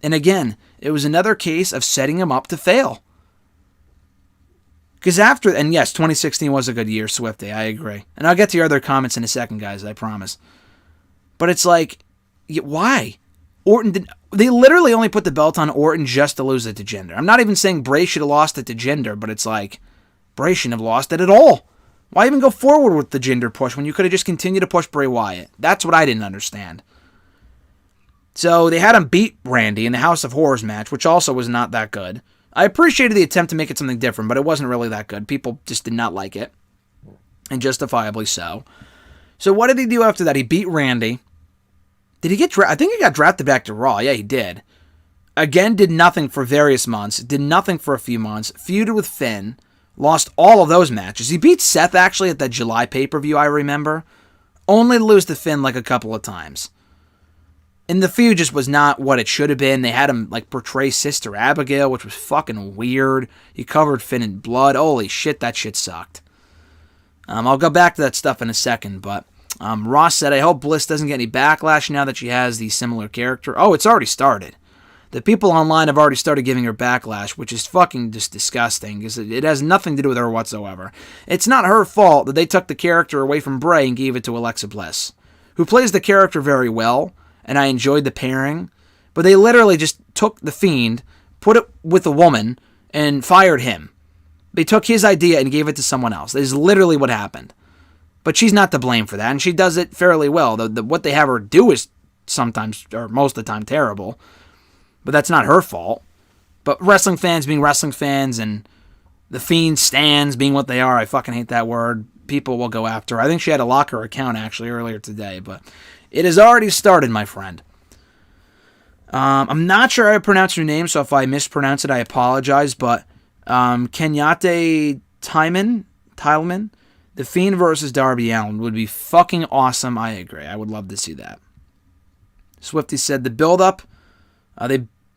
And again, it was another case of setting him up to fail. Because and yes, 2016 was a good year, Swifty, I agree. And I'll get to your other comments in a second, guys, I promise. But it's like, why? They literally only put the belt on Orton just to lose it to Jinder. I'm not even saying Bray should have lost it to Jinder, but it's like, Bray shouldn't have lost it at all. Why even go forward with the Jinder push when you could have just continued to push Bray Wyatt? That's what I didn't understand. So they had him beat Randy in the House of Horrors match, which also was not that good. I appreciated the attempt to make it something different, but it wasn't really that good. People just did not like it, and justifiably so. So what did he do after that? He beat Randy. Did he get drafted? I think he got drafted back to Raw. Yeah, he did. Again, did nothing for various months. Did nothing for a few months. Feuded with Finn. Lost all of those matches. He beat Seth, actually, at that July pay-per-view, I remember. Only to lose to Finn like a couple of times. And the feud just was not what it should have been. They had him like portray Sister Abigail, which was fucking weird. He covered Finn in blood. Holy shit, that shit sucked. I'll go back to that stuff in a second, but Ross said, I hope Bliss doesn't get any backlash now that she has the similar character. Oh, it's already started. The people online have already started giving her backlash, which is fucking just disgusting, because it has nothing to do with her whatsoever. It's not her fault that they took the character away from Bray and gave it to Alexa Bliss, who plays the character very well, and I enjoyed the pairing, but they literally just took The Fiend, put it with a woman, and fired him. They took his idea and gave it to someone else. That is literally what happened. But she's not to blame for that, and she does it fairly well. What they have her do is sometimes, or most of the time, terrible, but that's not her fault. But wrestling fans being wrestling fans, and The Fiend stans being what they are, I fucking hate that word. People will go after her. I think she had to lock her account, actually, earlier today, but it has already started, my friend. I'm not sure how to pronounce your name, so if I mispronounce it, I apologize, but Kenyatte Tileman, The Fiend versus Darby Allin would be fucking awesome. I agree. I would love to see that. Swifty said the build-up,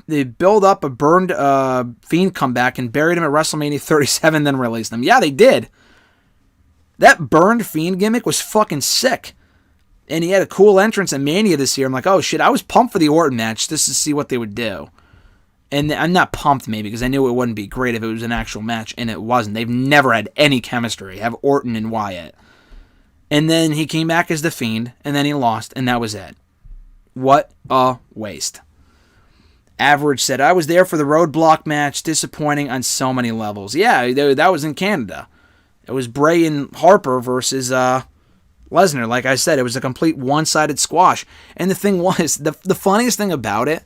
They build up a burned Fiend comeback and buried him at WrestleMania 37, then released him. Yeah, they did. That burned Fiend gimmick was fucking sick. And he had a cool entrance at Mania this year. I'm like, oh shit, I was pumped for the Orton match just to see what they would do. And I'm not pumped maybe because I knew it wouldn't be great if it was an actual match, and it wasn't. They've never had any chemistry, have Orton and Wyatt. And then he came back as the Fiend, and then he lost, and that was it. What a waste. Average said, I was there for the Roadblock match, disappointing on so many levels. Yeah, that was in Canada. It was Bray and Harper versus Lesnar. Like I said, it was a complete one-sided squash. And the thing was, the funniest thing about it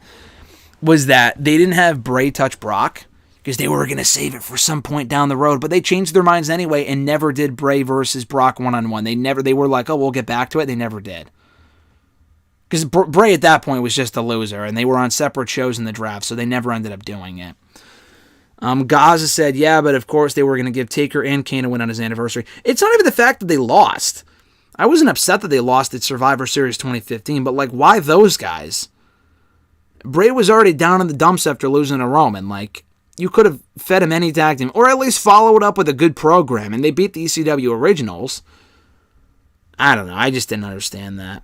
was that they didn't have Bray touch Brock because they were going to save it for some point down the road, but they changed their minds anyway and never did Bray versus Brock one-on-one. They were like, oh, we'll get back to it. They never did. Because Bray at that point was just a loser, and they were on separate shows in the draft, so they never ended up doing it. Gaza said, yeah, but of course they were going to give Taker and Kane a win on his anniversary. It's not even the fact that they lost. I wasn't upset that they lost at Survivor Series 2015, but like, why those guys? Bray was already down in the dumps after losing to Roman. Like, you could have fed him any tag team, or at least followed up with a good program, and they beat the ECW originals. I don't know. I just didn't understand that.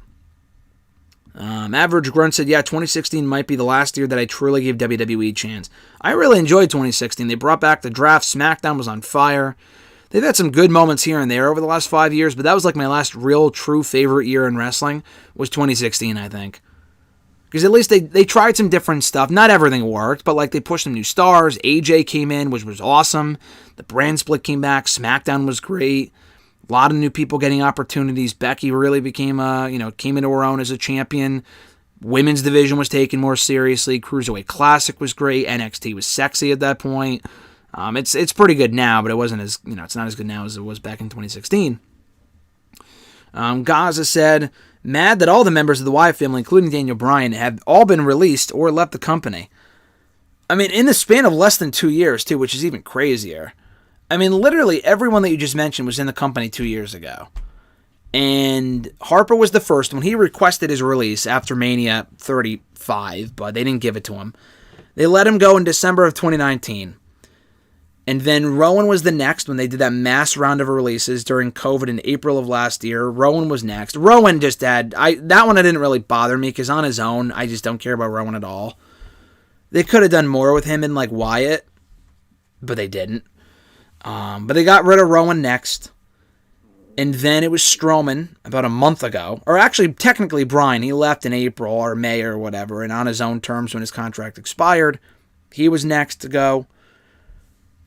Average Grunt said, yeah, 2016 might be the last year that I truly gave WWE a chance. I really enjoyed 2016. They brought back the draft. SmackDown was on fire. They've had some good moments here and there over the last 5 years, but that was like my last real, true favorite year in wrestling was 2016, I think. Because at least they tried some different stuff. Not everything worked, but like they pushed some new stars. AJ came in, which was awesome. The brand split came back. SmackDown was great. A lot of new people getting opportunities. Becky really became came into her own as a champion. Women's division was taken more seriously. Cruiserweight Classic was great. NXT was sexy at that point. It's pretty good now, but it wasn't as it's not as good now as it was back in 2016. Gaza said, mad that all the members of the Wyatt family, including Daniel Bryan, have all been released or left the company. I mean, in the span of less than 2 years, too, which is even crazier. I mean, literally everyone that you just mentioned was in the company 2 years ago. And Harper was the first one. He requested his release after Mania 35, but they didn't give it to him. They let him go in December of 2019. And then Rowan was the next when they did that mass round of releases during COVID in April of last year. Rowan was next. Rowan just had... that one didn't really bother me because on his own, I just don't care about Rowan at all. They could have done more with him and like Wyatt, but they didn't. But they got rid of Rowan next. And then it was Strowman about a month ago. Or actually, technically, Bryan. He left in April or May or whatever. And on his own terms when his contract expired. He was next to go.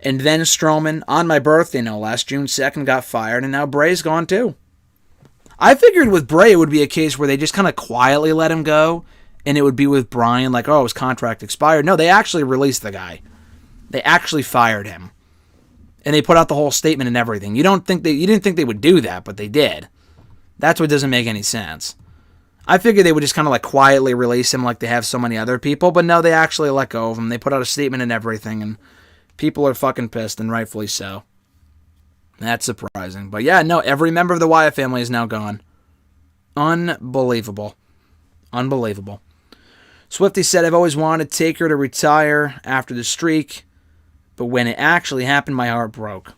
And then Strowman, on my birthday no less, June 2nd, got fired. And now Bray's gone too. I figured with Bray it would be a case where they just kind of quietly let him go. And it would be with Bryan like, oh, his contract expired. No, they actually released the guy. They actually fired him. And they put out the whole statement and everything. You didn't think they would do that, but they did. That's what doesn't make any sense. I figured they would just kind of like quietly release him like they have so many other people, but no, they actually let go of him. They put out a statement and everything, and people are fucking pissed, and rightfully so. That's surprising. But yeah, no, every member of the Wyatt family is now gone. Unbelievable. Unbelievable. Swifty said, I've always wanted Taker to retire after the streak. But when it actually happened, my heart broke.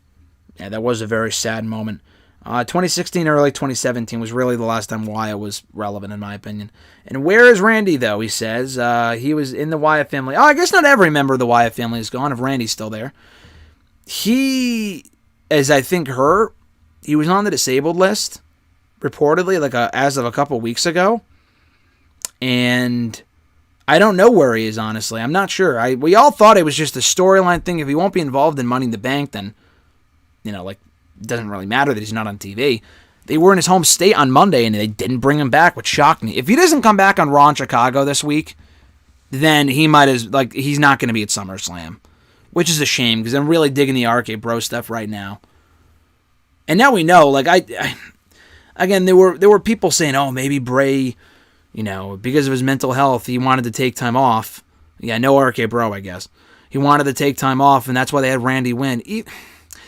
Yeah, that was a very sad moment. 2016, early 2017 was really the last time Wyatt was relevant, in my opinion. And where is Randy, though, he says. He was in the Wyatt family. Oh, I guess not every member of the Wyatt family is gone, if Randy's still there. He, as I think hurt, he was on the disabled list, reportedly, like as of a couple weeks ago. And I don't know where he is, honestly. I'm not sure. We all thought it was just a storyline thing. If he won't be involved in Money in the Bank, then, it doesn't really matter that he's not on TV. They were in his home state on Monday, and they didn't bring him back, which shocked me. If he doesn't come back on Raw in Chicago this week, then he's not going to be at SummerSlam, which is a shame, because I'm really digging the RK Bro stuff right now. And now we know, again, there were people saying, oh, maybe Bray... because of his mental health, he wanted to take time off. Yeah, no RK Bro, I guess. He wanted to take time off, and that's why they had Randy win.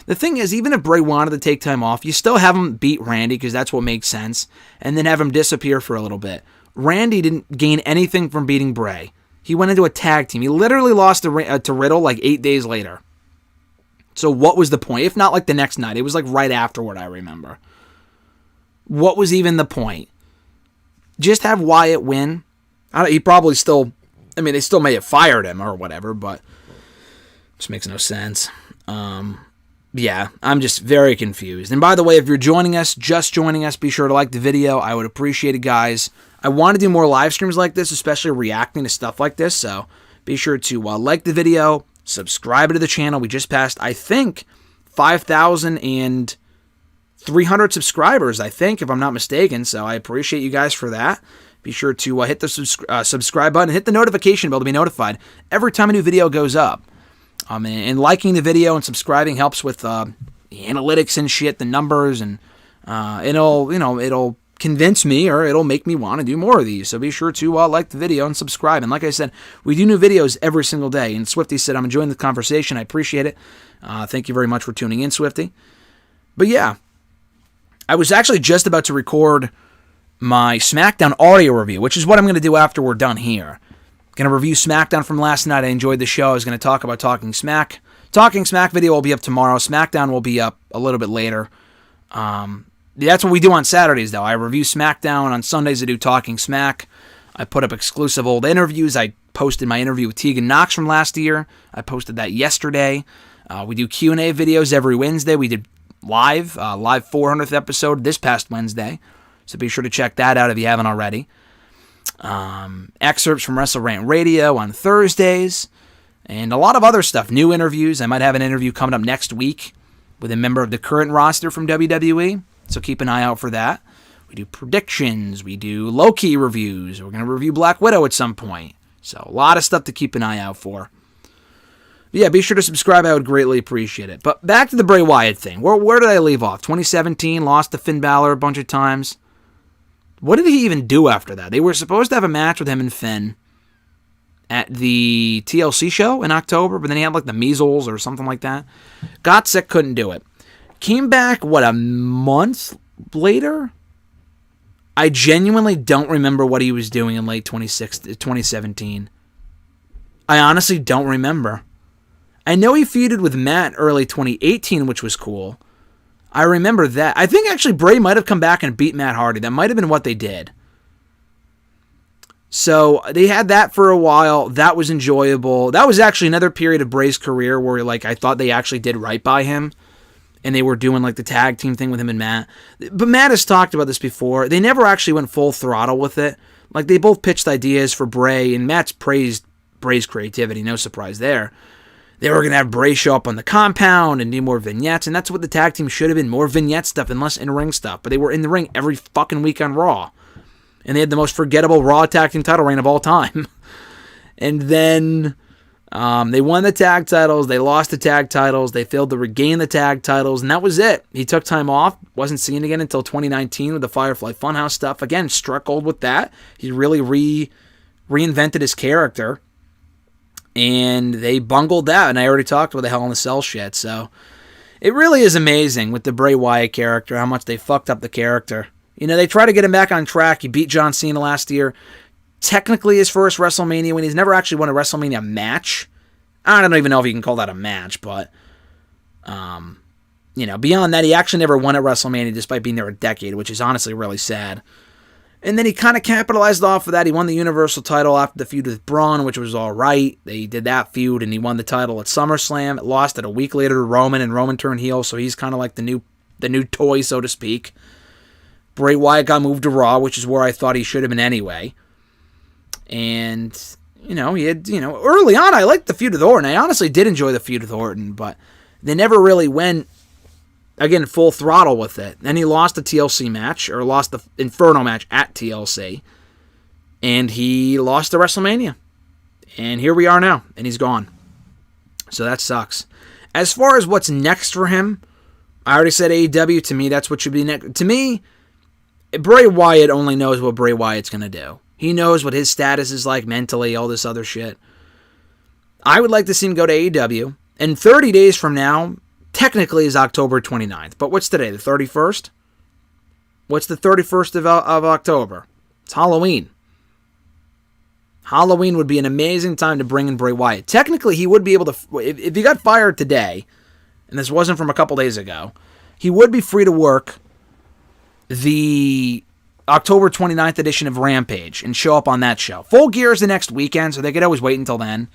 The thing is, even if Bray wanted to take time off, you still have him beat Randy, because that's what makes sense, and then have him disappear for a little bit. Randy didn't gain anything from beating Bray. He went into a tag team. He literally lost to Riddle like 8 days later. So what was the point? If not like the next night. It was like right afterward, I remember. What was even the point? Just have Wyatt win. He probably still... I mean, they still may have fired him or whatever, but... Just makes no sense. Yeah, I'm just very confused. And by the way, if you're just joining us, be sure to like the video. I would appreciate it, guys. I want to do more live streams like this, especially reacting to stuff like this. So be sure to like the video, subscribe to the channel. We just passed, I think, 5,300 subscribers, I think, if I'm not mistaken. So I appreciate you guys for that. Be sure to hit the subscribe button, hit the notification bell to be notified every time a new video goes up. And liking the video and subscribing helps with the analytics and shit, the numbers, and it'll convince me, or it'll make me want to do more of these. So be sure to like the video and subscribe. And like I said, we do new videos every single day. And Swifty said, I'm enjoying the conversation. I appreciate it. Thank you very much for tuning in, Swifty. But yeah, I was actually just about to record my SmackDown audio review, which is what I'm going to do after we're done here. Going to review SmackDown from last night. I enjoyed the show. I was going to talk about Talking Smack. Talking Smack video will be up tomorrow. SmackDown will be up a little bit later. That's what we do on Saturdays, though. I review SmackDown. On Sundays, I do Talking Smack. I put up exclusive old interviews. I posted my interview with Tegan Knox from last year. I posted that yesterday. We do Q&A videos every Wednesday. We did live 400th episode this past Wednesday. So be sure to check that out if you haven't already. Excerpts from WrestleRant Radio on Thursdays, and a lot of other stuff, new interviews. I might have an interview coming up next week with a member of the current roster from WWE, so keep an eye out for that. We do predictions, we do low-key reviews, we're going to review Black Widow at some point, so a lot of stuff to keep an eye out for. But yeah, be sure to subscribe, I would greatly appreciate it. But back to the Bray Wyatt thing. Where did I leave off? 2017, lost to Finn Balor a bunch of times. What did he even do after that? They were supposed to have a match with him and Finn at the TLC show in October, but then he had like the measles or something like that. Got sick, couldn't do it. Came back, a month later? I genuinely don't remember what he was doing in late 2017. I honestly don't remember. I know he feuded with Matt early 2018, which was cool. I remember that. I think actually Bray might have come back and beat Matt Hardy. That might have been what they did. So they had that for a while. That was enjoyable. That was actually another period of Bray's career where I thought they actually did right by him. And they were doing the tag team thing with him and Matt. But Matt has talked about this before. They never actually went full throttle with it. They both pitched ideas for Bray, and Matt's praised Bray's creativity. No surprise there. They were going to have Bray show up on the compound and do more vignettes, and that's what the tag team should have been, more vignette stuff and less in-ring stuff. But they were in the ring every fucking week on Raw. And they had the most forgettable Raw tag team title reign of all time. And then they won the tag titles, they lost the tag titles, they failed to regain the tag titles, and that was it. He took time off, wasn't seen again until 2019 with the Firefly Funhouse stuff. Again, struck gold with that. He really reinvented his character. And they bungled that, and I already talked about the Hell in a Cell shit, so it really is amazing with the Bray Wyatt character, how much they fucked up the character. They try to get him back on track. He beat John Cena last year. Technically his first WrestleMania when he's never actually won a WrestleMania match. I don't even know if you can call that a match, but, beyond that, he actually never won at WrestleMania despite being there a decade, which is honestly really sad. And then he kind of capitalized off of that. He won the Universal title after the feud with Braun, which was all right. They did that feud, and he won the title at SummerSlam. It lost it a week later to Roman, and Roman turned heel, so he's kind of like the new toy, so to speak. Bray Wyatt got moved to Raw, which is where I thought he should have been anyway. And, he had, early on, I liked the feud with Orton. I honestly did enjoy the feud with Orton, but they never really went, again, full throttle with it. Then he lost the TLC match, or lost the Inferno match at TLC. And he lost to WrestleMania. And here we are now, and he's gone. So that sucks. As far as what's next for him, I already said AEW. To me, that's what should be next. To me, Bray Wyatt only knows what Bray Wyatt's going to do. He knows what his status is like mentally, all this other shit. I would like to see him go to AEW. And 30 days from now, technically is October 29th. But what's today, the 31st? What's the 31st of October? It's Halloween. Halloween would be an amazing time to bring in Bray Wyatt. Technically, he would be able to, if he got fired today, and this wasn't from a couple days ago, he would be free to work the October 29th edition of Rampage and show up on that show. Full Gear is the next weekend, so they could always wait until then.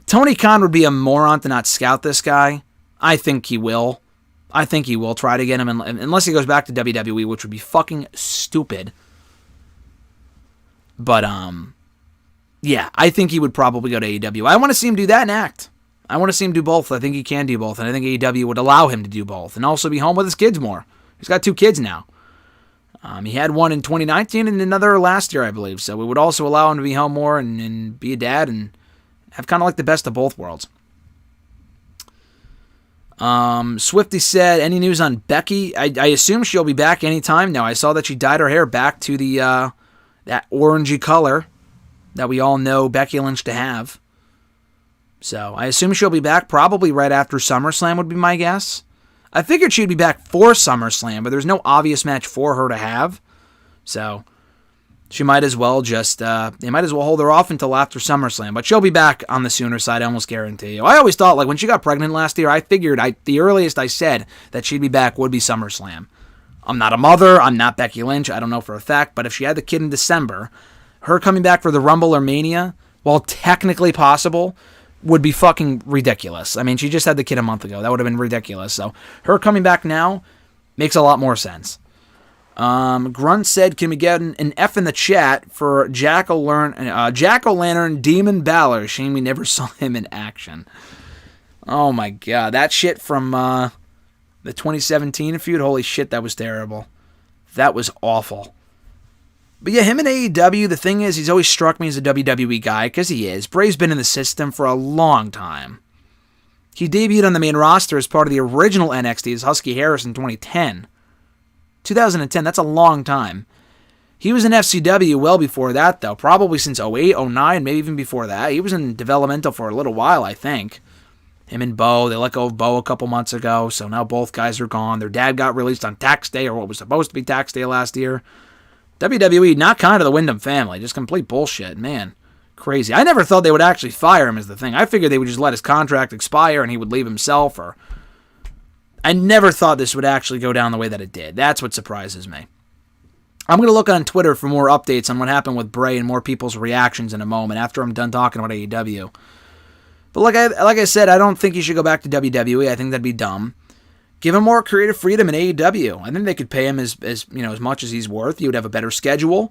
Tony Khan would be a moron to not scout this guy. I think he will. I think he will try to get him, unless he goes back to WWE, which would be fucking stupid. But, yeah, I think he would probably go to AEW. I want to see him do that and act. I want to see him do both. I think he can do both, and I think AEW would allow him to do both, and also be home with his kids more. He's got 2 kids now. He had one in 2019 and another last year, I believe, so it would also allow him to be home more and be a dad and have kind of like the best of both worlds. Swifty said, any news on Becky? I assume she'll be back anytime now. I saw that she dyed her hair back to the that orangey color that we all know Becky Lynch to have. So I assume she'll be back probably right after SummerSlam would be my guess. I figured she'd be back for SummerSlam, but there's no obvious match for her to have. So she might as well they might as well hold her off until after SummerSlam. But she'll be back on the sooner side, I almost guarantee you. I always thought, like, when she got pregnant last year, I figured the earliest I said that she'd be back would be SummerSlam. I'm not a mother. I'm not Becky Lynch. I don't know for a fact. But if she had the kid in December, her coming back for the Rumble or Mania, while technically possible, would be fucking ridiculous. I mean, she just had the kid a month ago. That would have been ridiculous. So her coming back now makes a lot more sense. Grunt said, can we get an F in the chat for Jack-O-Lantern Demon Balor? Shame we never saw him in action. Oh my god. That shit from the 2017 feud, holy shit, that was terrible. That was awful. But yeah, him in AEW, the thing is, he's always struck me as a WWE guy, because he is. Bray's been in the system for a long time. He debuted on the main roster as part of the original NXT as Husky Harris in 2010. 2010, that's a long time. He was in FCW well before that, though. Probably since 08, 09, maybe even before that. He was in developmental for a little while, I think. Him and Bo, they let go of Bo a couple months ago, so now both guys are gone. Their dad got released on tax day, or what was supposed to be tax day last year. WWE, not kind of the Wyndham family. Just complete bullshit. Man, crazy. I never thought they would actually fire him is the thing. I figured they would just let his contract expire and he would leave himself. Or I never thought this would actually go down the way that it did. That's what surprises me. I'm going to look on Twitter for more updates on what happened with Bray and more people's reactions in a moment after I'm done talking about AEW. But like I said, I don't think he should go back to WWE. I think that'd be dumb. Give him more creative freedom in AEW. I think they could pay him as much as he's worth. He would have a better schedule.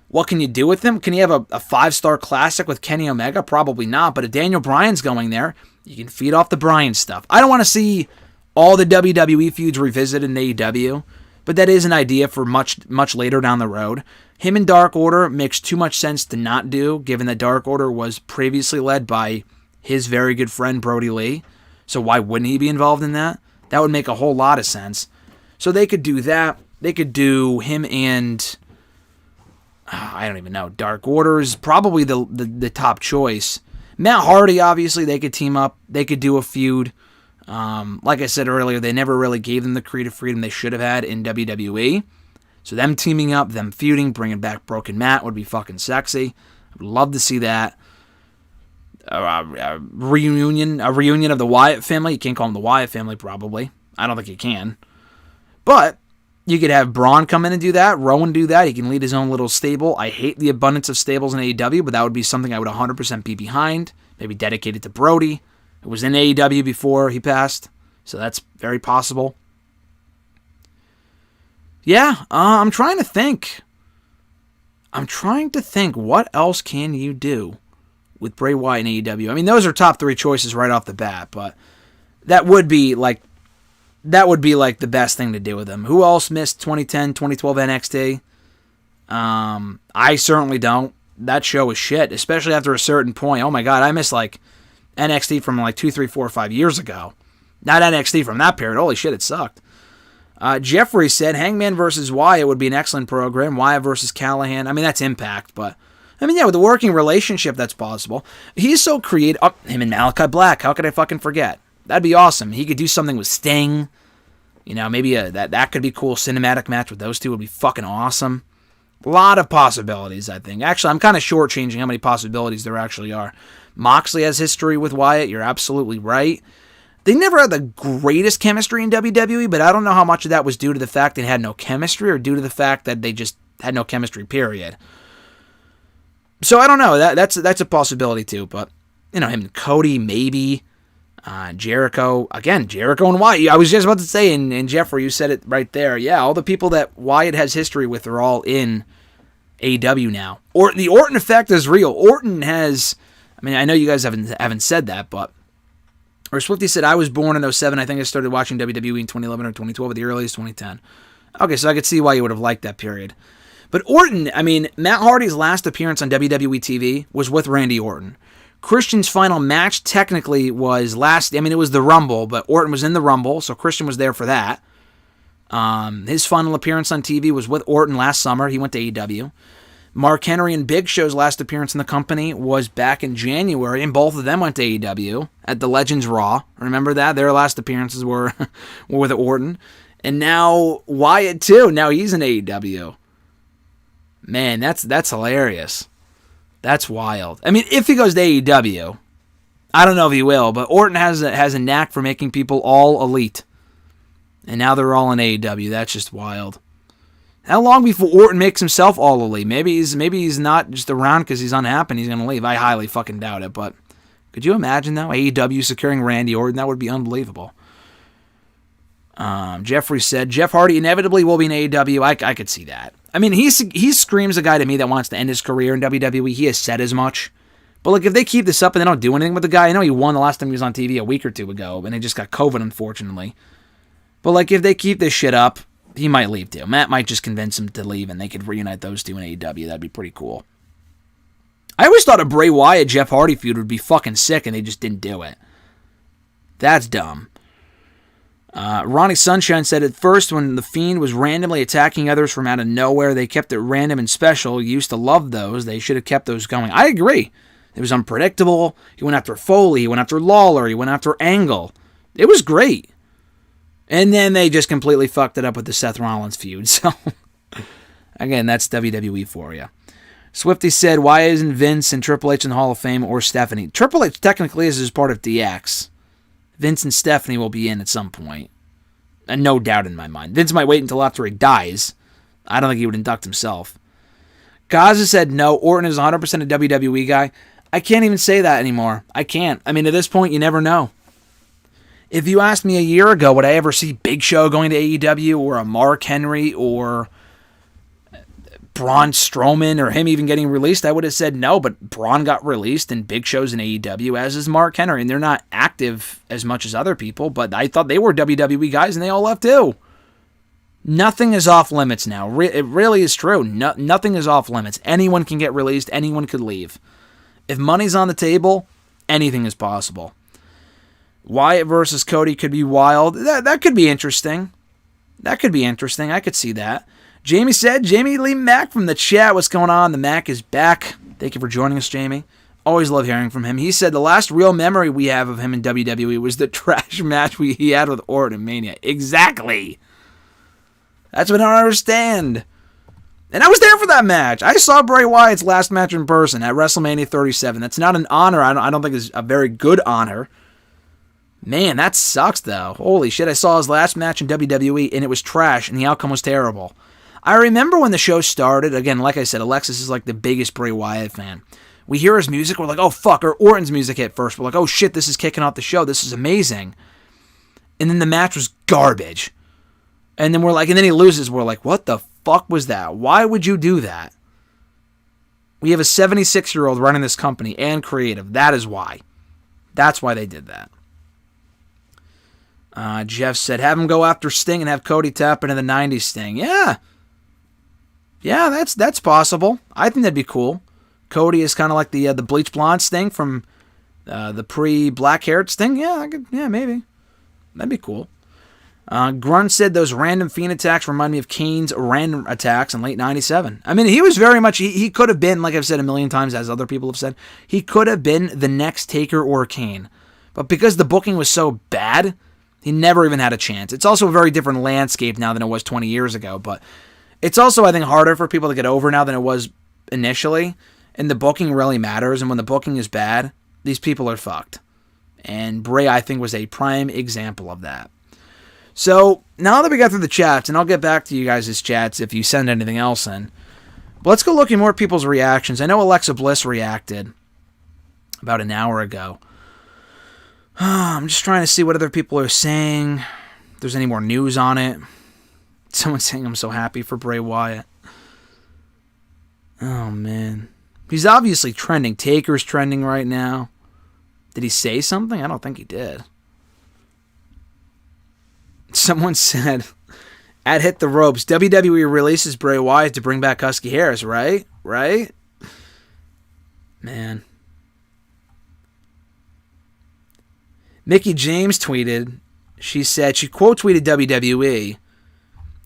What can you do with him? Can he have a 5-star classic with Kenny Omega? Probably not. But if Daniel Bryan's going there, you can feed off the Bryan stuff. I don't want to see all the WWE feuds revisited in AEW, but that is an idea for much later down the road. Him and Dark Order makes too much sense to not do, given that Dark Order was previously led by his very good friend Brody Lee. So why wouldn't he be involved in that? That would make a whole lot of sense. So they could do that. They could do him and I don't even know. Dark Order is probably the top choice. Matt Hardy, obviously, they could team up. They could do a feud. Like I said earlier, they never really gave them the creative freedom they should have had in WWE. So them teaming up, them feuding, bringing back Broken Matt would be fucking sexy. I would love to see that. A reunion of the Wyatt family. You can't call them the Wyatt family, probably. I don't think you can. But you could have Braun come in and do that. Rowan do that. He can lead his own little stable. I hate the abundance of stables in AEW, but that would be something I would 100% be behind. Maybe dedicated to Brody. It was in AEW before he passed, so that's very possible. Yeah, I'm trying to think. What else can you do with Bray Wyatt and AEW? I mean, those are top 3 choices right off the bat, but that would be like the best thing to do with him. Who else missed 2010, 2012 NXT? I certainly don't. That show was shit, especially after a certain point. Oh my god, I miss like NXT from like 2, 3, 4, 5 years ago. Not NXT from that period. Holy shit, it sucked. Jeffrey said Hangman versus Wyatt would be an excellent program. Wyatt versus Callahan. I mean, that's Impact, but I mean, yeah, with the working relationship, that's possible. He's so creative. Oh, him and Malachi Black. How could I fucking forget? That'd be awesome. He could do something with Sting. You know, maybe that could be cool. Cinematic match with those two would be fucking awesome. A lot of possibilities, I think. Actually, I'm kind of shortchanging how many possibilities there actually are. Moxley has history with Wyatt. You're absolutely right. They never had the greatest chemistry in WWE, but I don't know how much of that was due to the fact they had no chemistry or due to the fact that they just had no chemistry, period. So I don't know. That's a possibility too. But, him and Cody, maybe. Jericho. Again, Jericho and Wyatt. I was just about to say, and Jeffrey, you said it right there. Yeah, all the people that Wyatt has history with are all in AEW now. Or the Orton effect is real. Orton has... I know you guys haven't said that, but... Or Swifty said, I was born in 07. I think I started watching WWE in 2011 or 2012, but the earliest 2010. Okay, so I could see why you would have liked that period. But Orton, Matt Hardy's last appearance on WWE TV was with Randy Orton. Christian's final match technically was it was the Rumble, but Orton was in the Rumble, so Christian was there for that. His final appearance on TV was with Orton last summer. He went to AEW. Mark Henry and Big Show's last appearance in the company was back in January, and both of them went to AEW at the Legends Raw. Remember that? Their last appearances were with Orton. And now Wyatt, too. Now he's in AEW. Man, that's hilarious. That's wild. If he goes to AEW, I don't know if he will, but Orton has a knack for making people all elite. And now they're all in AEW. That's just wild. How long before Orton makes himself all elite? Maybe he's not just around because he's unhappy and he's going to leave. I highly fucking doubt it, but could you imagine that? AEW securing Randy Orton? That would be unbelievable. Jeffrey said, Jeff Hardy inevitably will be in AEW. I could see that. He screams a guy to me that wants to end his career in WWE. He has said as much. But if they keep this up and they don't do anything with the guy, I know he won the last time he was on TV a week or two ago, and he just got COVID, unfortunately. But if they keep this shit up, he might leave too. Matt might just convince him to leave, and they could reunite those two in AEW. That'd be pretty cool. I always thought a Bray Wyatt Jeff Hardy feud would be fucking sick, and they just didn't do it. That's dumb. Ronnie Sunshine said, at first, when The Fiend was randomly attacking others from out of nowhere, they kept it random and special. You used to love those. They should have kept those going. I agree. It was unpredictable. He went after Foley. He went after Lawler. He went after Angle. It was great. And then they just completely fucked it up with the Seth Rollins feud. So, again, that's WWE for you. Swifty said, why isn't Vince and Triple H in the Hall of Fame or Stephanie? Triple H technically is part of DX. Vince and Stephanie will be in at some point. And no doubt in my mind. Vince might wait until after he dies. I don't think he would induct himself. Gaza said no, Orton is 100% a WWE guy. I can't even say that anymore. I can't. At this point, you never know. If you asked me a year ago, would I ever see Big Show going to AEW or a Mark Henry or Braun Strowman or him even getting released, I would have said no, but Braun got released and Big Show's in AEW, as is Mark Henry, and they're not active as much as other people, but I thought they were WWE guys and they all left too. Nothing is off limits now. It really is true. Nothing is off limits. Anyone can get released. Anyone could leave. If money's on the table, anything is possible. Wyatt versus Cody could be wild. That could be interesting. I could see that. Jamie said, Jamie Lee Mack from the chat, what's going on? The Mac is back. Thank you for joining us, Jamie. Always love hearing from him. He said the last real memory we have of him in WWE was the trash match he had with Orton in Mania. Exactly. That's what I don't understand. And I was there for that match. I saw Bray Wyatt's last match in person at WrestleMania 37. That's not an honor. I don't think it's a very good honor. Man, that sucks, though. Holy shit, I saw his last match in WWE, and it was trash, and the outcome was terrible. I remember when the show started, again, like I said, Alexis is like the biggest Bray Wyatt fan. We hear his music, we're like, oh, fuck, or Orton's music hit first. We're like, oh, shit, this is kicking off the show. This is amazing. And then the match was garbage. And then and then he loses. We're like, what the fuck was that? Why would you do that? We have a 76-year-old running this company and creative. That is why. That's why they did that. Jeff said, have him go after Sting and have Cody tap into the 90s Sting. Yeah. Yeah, that's possible. I think that'd be cool. Cody is kind of like the bleach blonde Sting from the pre-black-haired Sting. Yeah, maybe. That'd be cool. Grun said those random Fiend attacks remind me of Kane's random attacks in late 97. He was very much, he could have been, like I've said a million times, as other people have said, he could have been the next Taker or Kane. But because the booking was so bad, he never even had a chance. It's also a very different landscape now than it was 20 years ago, but It's also, I think, harder for people to get over now than it was initially. And the booking really matters. And when the booking is bad, these people are fucked. And Bray, I think, was a prime example of that. So, now that we got through the chats, and I'll get back to you guys' chats if you send anything else in. But let's go look at more people's reactions. I know Alexa Bliss reacted about an hour ago. I'm just trying to see what other people are saying. If there's any more news on it. Someone's saying I'm so happy for Bray Wyatt. Oh, man. He's obviously trending. Taker's trending right now. Did he say something? I don't think he did. Someone said, at Hit the Ropes, WWE releases Bray Wyatt to bring back Husky Harris, right? Right? Man. Mickey James tweeted, she said, she quote tweeted WWE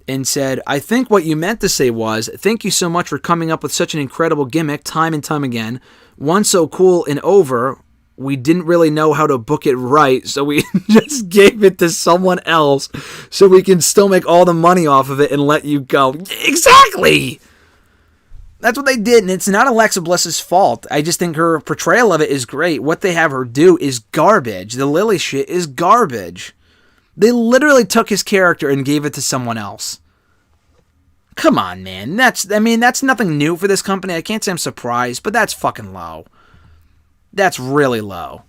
and said, I think what you meant to say was, thank you so much for coming up with such an incredible gimmick time and time again. One so cool and over, we didn't really know how to book it right, so we just gave it to someone else so we can still make all the money off of it and let you go. Exactly! That's what they did, and it's not Alexa Bliss's fault. I just think her portrayal of it is great. What they have her do is garbage. The Lily shit is garbage. They literally took his character and gave it to someone else. Come on, man. That's nothing new for this company. I can't say I'm surprised, but that's fucking low. That's really low.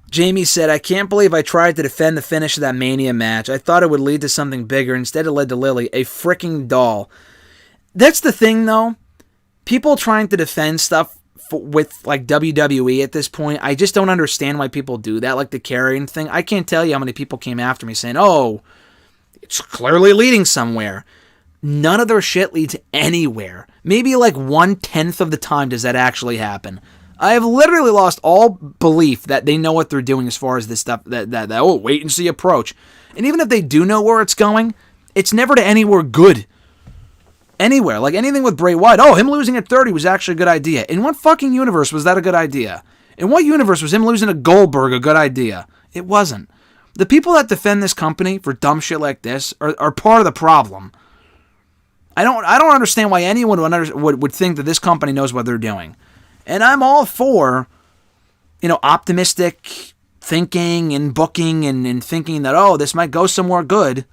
Jamie said, I can't believe I tried to defend the finish of that Mania match. I thought it would lead to something bigger. Instead, it led to Lily, a freaking doll. That's the thing, though. People trying to defend stuff with, like, WWE at this point, I just don't understand why people do that, like the carrying thing. I can't tell you how many people came after me saying, oh, it's clearly leading somewhere. None of their shit leads anywhere. Maybe like 1/10 of the time does that actually happen. I have literally lost all belief that they know what they're doing as far as this stuff, that oh, wait and see approach. And even if they do know where it's going, it's never to anywhere good. Anywhere. Like anything with Bray Wyatt. Oh, him losing at 30 was actually a good idea. In what fucking universe was that a good idea? In what universe was him losing to Goldberg a good idea? It wasn't. The people that defend this company for dumb shit like this are part of the problem. I don't understand why anyone would think that this company knows what they're doing. And I'm all for, optimistic thinking and booking and thinking that, oh, this might go somewhere good.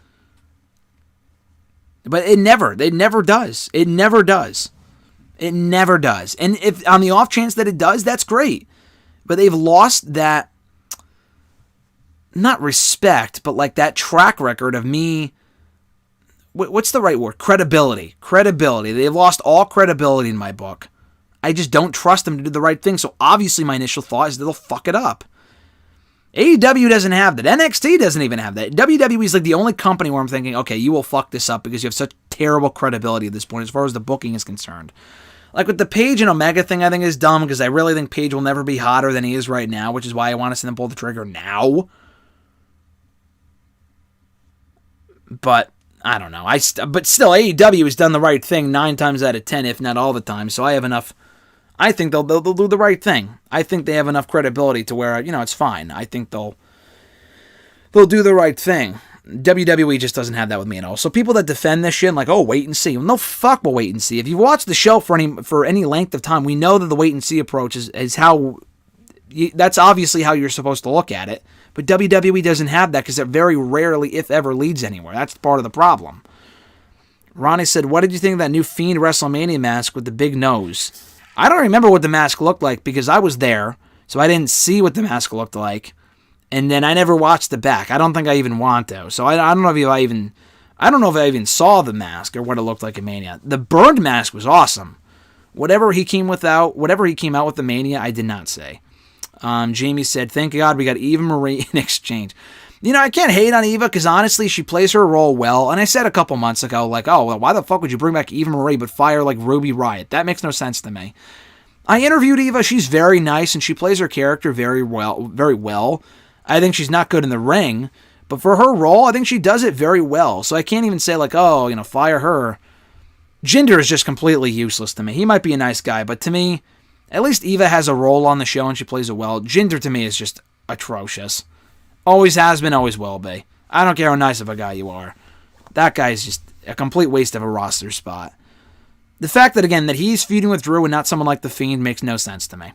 But it never does. It never does. It never does. And if on the off chance that it does, that's great. But they've lost that, not respect, but like that track record of me. What's the right word? Credibility. Credibility. They've lost all credibility in my book. I just don't trust them to do the right thing. So obviously my initial thought is that they'll fuck it up. AEW doesn't have that. NXT doesn't even have that. WWE is like the only company where I'm thinking, okay, you will fuck this up because you have such terrible credibility at this point as far as the booking is concerned. Like with the Paige and Omega thing, I think is dumb because I really think Paige will never be hotter than he is right now, which is why I want to see them pull the trigger now. But I don't know. But still, AEW has done the right thing 9 times out of 10, if not all the time. So I have enough. I think they'll do the right thing. I think they have enough credibility to where it's fine. I think they'll do the right thing. WWE just doesn't have that with me at all. So people that defend this shit, like, oh, wait and see. Well, no, fuck, we'll wait and see. If you've watched the show for any length of time, we know that the wait and see approach is how. That's obviously how you're supposed to look at it. But WWE doesn't have that because it very rarely, if ever, leads anywhere. That's part of the problem. Ronnie said, what did you think of that new Fiend WrestleMania mask with the big nose? I don't remember what the mask looked like because I was there, so I didn't see what the mask looked like. And then I never watched the back. I don't think I even want to. So I don't know if I even saw the mask or what it looked like in Mania. The burned mask was awesome. Whatever he came out with the Mania, I did not say. Jamie said, thank God we got Eva Marie in exchange. I can't hate on Eva because honestly, she plays her role well. And I said a couple months ago, like, oh, well, why the fuck would you bring back Eva Marie but fire like Ruby Riott? That makes no sense to me. I interviewed Eva. She's very nice and she plays her character very well. Very well. I think she's not good in the ring, but for her role, I think she does it very well. So I can't even say like, oh, fire her. Jinder is just completely useless to me. He might be a nice guy, but to me, at least Eva has a role on the show and she plays it well. Jinder to me is just atrocious. Always has been, always will be. I don't care how nice of a guy you are. That guy's just a complete waste of a roster spot. The fact that, again, that he's feuding with Drew and not someone like The Fiend makes no sense to me.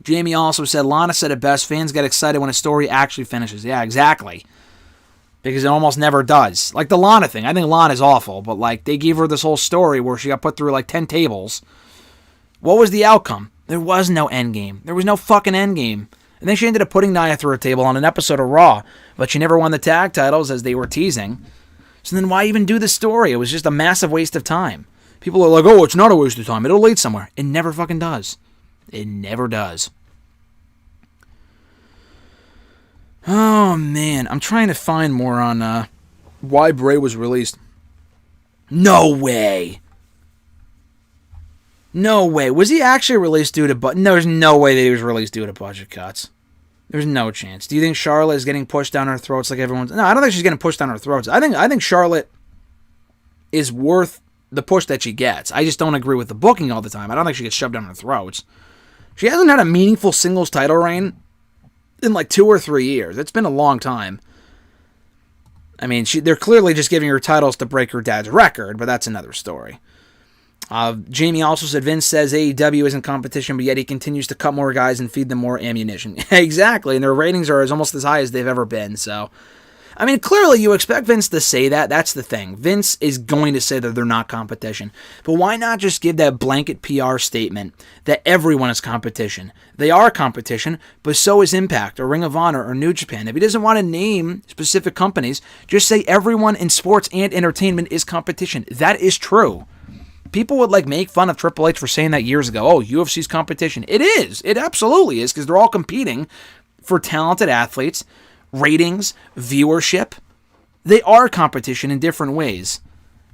Jamie also said, Lana said it best, fans get excited when a story actually finishes. Yeah, exactly. Because it almost never does. Like the Lana thing. I think Lana's awful, but like they gave her this whole story where she got put through like 10 tables. What was the outcome? There was no endgame. There was no fucking endgame. And then she ended up putting Nia through a table on an episode of Raw, but she never won the tag titles as they were teasing. So then why even do the story? It was just a massive waste of time. People are like, oh, it's not a waste of time. It'll lead somewhere. It never fucking does. It never does. Oh, man. I'm trying to find more on why Bray was released. No way. No way. Was he actually released due to budget? There's no way that he was released due to budget cuts. There's no chance. Do you think Charlotte is getting pushed down her throats like everyone's... No, I don't think she's getting pushed down her throats. I think Charlotte is worth the push that she gets. I just don't agree with the booking all the time. I don't think she gets shoved down her throats. She hasn't had a meaningful singles title reign in like 2 or 3 years. It's been a long time. I mean, they're clearly just giving her titles to break her dad's record, but that's another story. Jamie also said, Vince says AEW isn't competition, but yet he continues to cut more guys and feed them more ammunition. Exactly, and their ratings are almost as high as they've ever been, so... I mean, clearly you expect Vince to say that. That's the thing. Vince is going to say that they're not competition. But why not just give that blanket PR statement that everyone is competition? They are competition, but so is Impact or Ring of Honor or New Japan. If he doesn't want to name specific companies, just say everyone in sports and entertainment is competition. That is true. People would make fun of Triple H for saying that years ago. Oh, UFC's competition. It is. It absolutely is, because they're all competing for talented athletes, ratings, viewership. They are competition in different ways.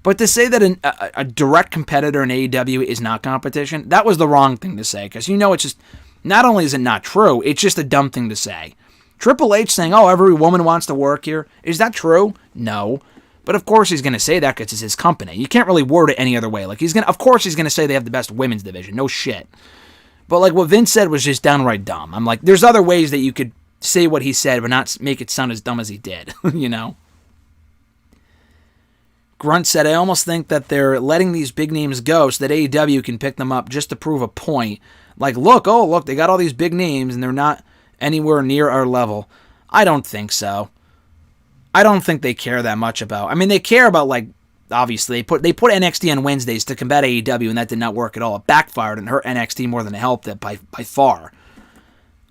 But to say that a direct competitor in AEW is not competition, that was the wrong thing to say. Because it's just, not only is it not true, it's just a dumb thing to say. Triple H saying, oh, every woman wants to work here. Is that true? No. But of course he's going to say that because it's his company. You can't really word it any other way. Of course he's going to say they have the best women's division. No shit. But what Vince said was just downright dumb. I'm like, there's other ways that you could say what he said, but not make it sound as dumb as he did, Grunt said, I almost think that they're letting these big names go so that AEW can pick them up just to prove a point. Look, they got all these big names and they're not anywhere near our level. I don't think so. I don't think they care that much about... I mean, they care about, obviously, they put NXT on Wednesdays to combat AEW, and that did not work at all. It backfired and hurt NXT more than it helped it by far.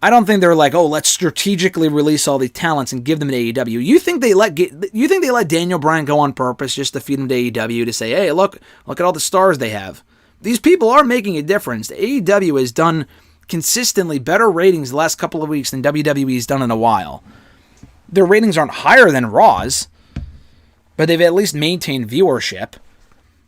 I don't think they're oh, let's strategically release all these talents and give them to AEW. You think they let Daniel Bryan go on purpose just to feed him to AEW to say, hey, look at all the stars they have. These people are making a difference. AEW has done consistently better ratings the last couple of weeks than WWE's done in a while. Their ratings aren't higher than Raw's, but they've at least maintained viewership.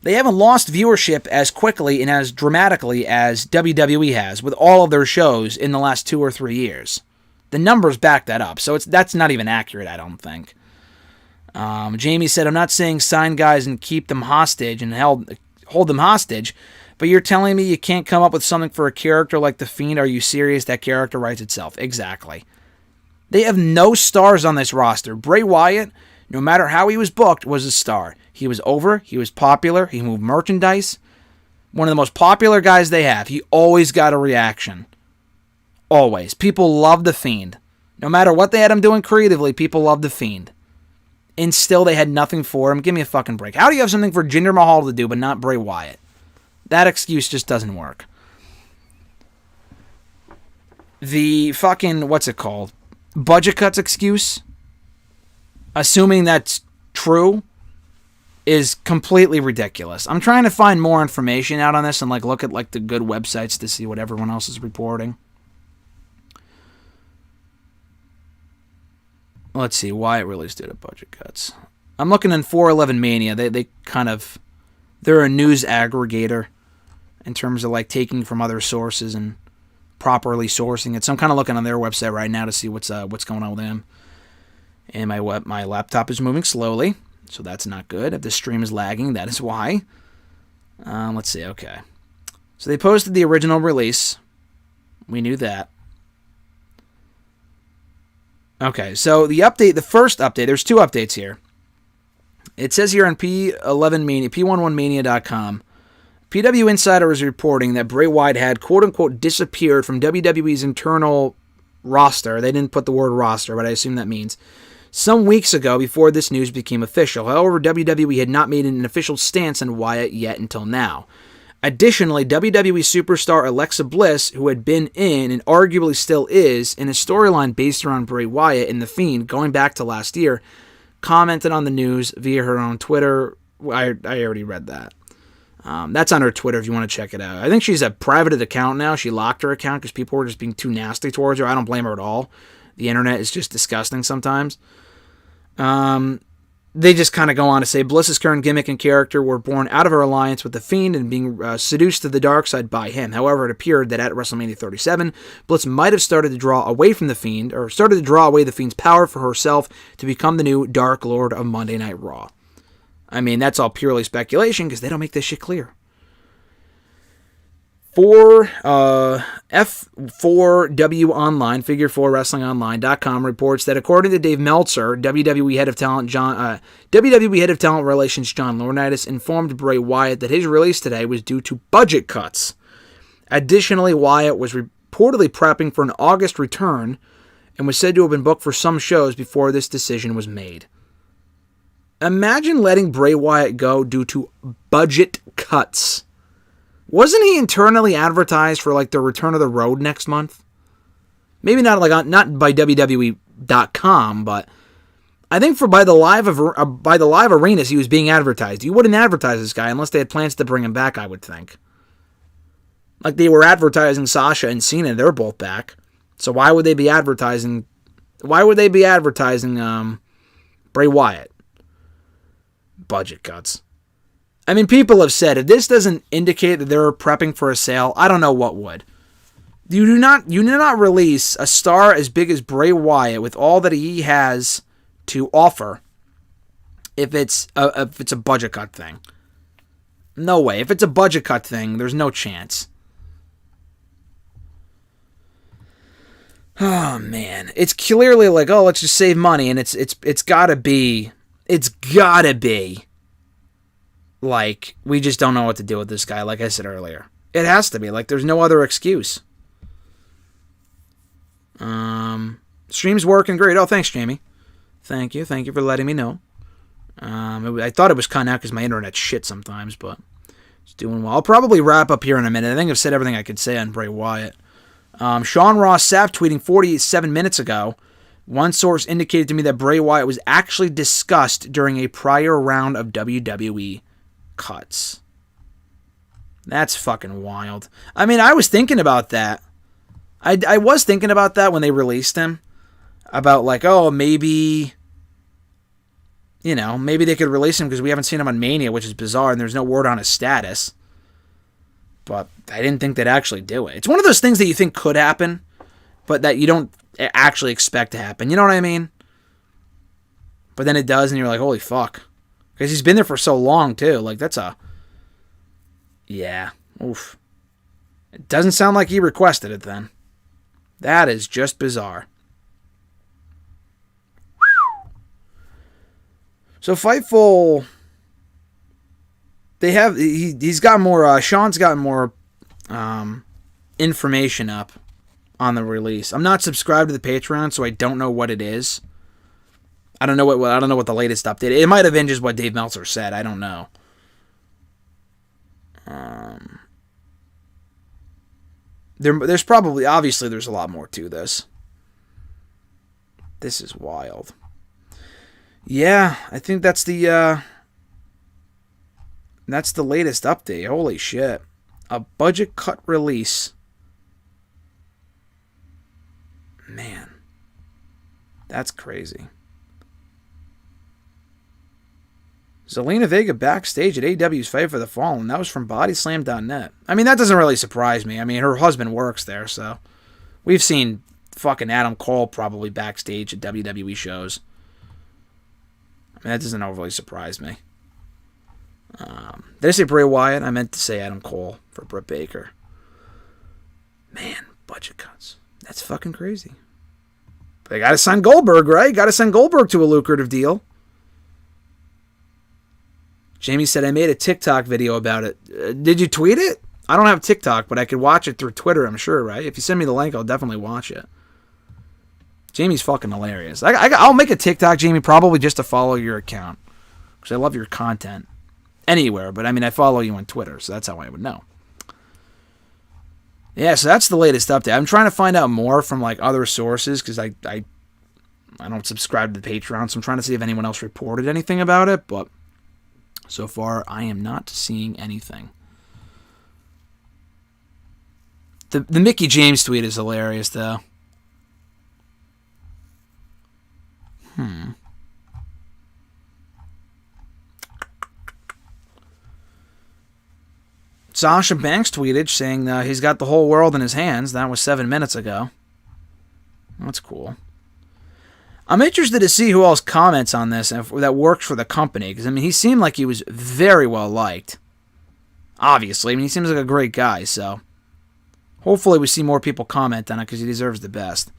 They haven't lost viewership as quickly and as dramatically as WWE has with all of their shows in the last 2 or 3 years. The numbers back that up, so that's not even accurate, I don't think. Jamie said, I'm not saying sign guys and keep them hostage and hold them hostage, but you're telling me you can't come up with something for a character like The Fiend? Are you serious? That character writes itself. Exactly. They have no stars on this roster. Bray Wyatt, no matter how he was booked, was a star. He was over. He was popular. He moved merchandise. One of the most popular guys they have. He always got a reaction. Always. People love The Fiend. No matter what they had him doing creatively, people love The Fiend. And still they had nothing for him. Give me a fucking break. How do you have something for Jinder Mahal to do but not Bray Wyatt? That excuse just doesn't work. The fucking, what's it called? Budget cuts excuse, assuming that's true, is completely ridiculous. I'm trying to find more information out on this and look at the good websites to see what everyone else is reporting. Let's see, Wyatt released due to budget cuts. I'm looking in 411 Mania. They're a news aggregator in terms of taking from other sources and properly sourcing it. So I'm kind of looking on their website right now to see what's going on with them. And my laptop is moving slowly, so that's not good. If the stream is lagging, that is why. Let's see, okay. So they posted the original release. We knew that. Okay, so the first update, there's 2 updates here. It says here on P11Mania.com, PW Insider is reporting that Bray Wyatt had quote-unquote disappeared from WWE's internal roster. They didn't put the word roster, but I assume that means some weeks ago before this news became official. However, WWE had not made an official stance on Wyatt yet until now. Additionally, WWE superstar Alexa Bliss, who had been in and arguably still is in a storyline based around Bray Wyatt and The Fiend going back to last year, commented on the news via her own Twitter. I already read that. That's on her Twitter if you want to check it out. I think she's a private account now. She locked her account because people were just being too nasty towards her. I don't blame her at all. The internet is just disgusting sometimes. They just kind of go on to say Bliss's current gimmick and character were born out of her alliance with The Fiend and being seduced to the dark side by him. However, it appeared that at WrestleMania 37, Bliss might have started to draw away from The Fiend, or started to draw away The Fiend's power for herself to become the new Dark Lord of Monday Night Raw. I mean, that's all purely speculation because they don't make this shit clear. F4W Online, Figure4WrestlingOnline.com reports that according to Dave Meltzer, WWE head of talent relations John Laurinaitis informed Bray Wyatt that his release today was due to budget cuts. Additionally, Wyatt was reportedly prepping for an August return and was said to have been booked for some shows before this decision was made. Imagine letting Bray Wyatt go due to budget cuts. Wasn't he internally advertised for like the Return of the Road next month? Maybe not not by WWE.com, but I think by the live arenas he was being advertised. You wouldn't advertise this guy unless they had plans to bring him back, I would think. Like they were advertising Sasha and Cena, they're both back. So why would they be advertising Bray Wyatt? Budget cuts. I mean, people have said if this doesn't indicate that they're prepping for a sale, I don't know what would. You do not release a star as big as Bray Wyatt with all that he has to offer if it's a budget cut thing. No way. If it's a budget cut thing, there's no chance. Oh man, it's clearly like, oh, let's just save money, and it's gotta be. Like, we just don't know what to do with this guy, like I said earlier. It has to be. Like, there's no other excuse. Stream's working great. Oh, thanks, Jamie. Thank you. Thank you for letting me know. I thought it was cutting out because my internet's shit sometimes, but it's doing well. I'll probably wrap up here in a minute. I think I've said everything I could say on Bray Wyatt. Sean Ross Sapp tweeting 47 minutes ago, one source indicated to me that Bray Wyatt was actually discussed during a prior round of WWE cuts. That's fucking wild. I mean, I was thinking about that. I was thinking about that when they released him. About like, oh, maybe they could release him because we haven't seen him on Mania, which is bizarre, and there's no word on his status. But I didn't think they'd actually do it. It's one of those things that you think could happen, but that you don't actually expect to happen. You know what I mean? But then it does, and you're like, holy fuck. Because he's been there for so long, too. Like, that's a... Yeah. Oof. It doesn't sound like he requested it, then. That is just bizarre. So, Fightful... They have... He's got more... Sean's got more information up on the release. I'm not subscribed to the Patreon, so I don't know what it is. I don't know what the latest update. It might have been just what Dave Meltzer said. I don't know. There's probably, obviously, there's a lot more to this. This is wild. Yeah, I think that's the latest update. Holy shit. A budget cut release. Man. That's crazy. Zelina Vega backstage at AEW's Fight for the Fallen. That was from Bodyslam.net. I mean, that doesn't really surprise me. I mean, her husband works there, so. We've seen fucking Adam Cole probably backstage at WWE shows. I mean, that doesn't overly surprise me. Did I say Bray Wyatt? I meant to say Adam Cole for Britt Baker. Man, budget cuts. That's fucking crazy. But, They got to sign Goldberg, right? Got to send Goldberg to a lucrative deal. Jamie said, I made a TikTok video about it. Did you tweet it? I don't have TikTok, but I could watch it through Twitter, I'm sure, right? If you send me the link, I'll definitely watch it. Jamie's fucking hilarious. I'll make a TikTok, Jamie, probably just to follow your account. Because I love your content. Anywhere, but I mean, I follow you on Twitter, so that's how I would know. Yeah, so that's the latest update. I'm trying to find out more from like other sources, because I don't subscribe to the Patreon, so I'm trying to see if anyone else reported anything about it, but so far, I am not seeing anything. The Mickey James tweet is hilarious, though. Sasha Banks tweeted saying he's got the whole world in his hands. That was 7 minutes ago. That's cool. I'm interested to see who else comments on this that works for the company. Because, I mean, he seemed like he was very well liked. Obviously. I mean, he seems like a great guy. So, hopefully we see more people comment on it because he deserves the best.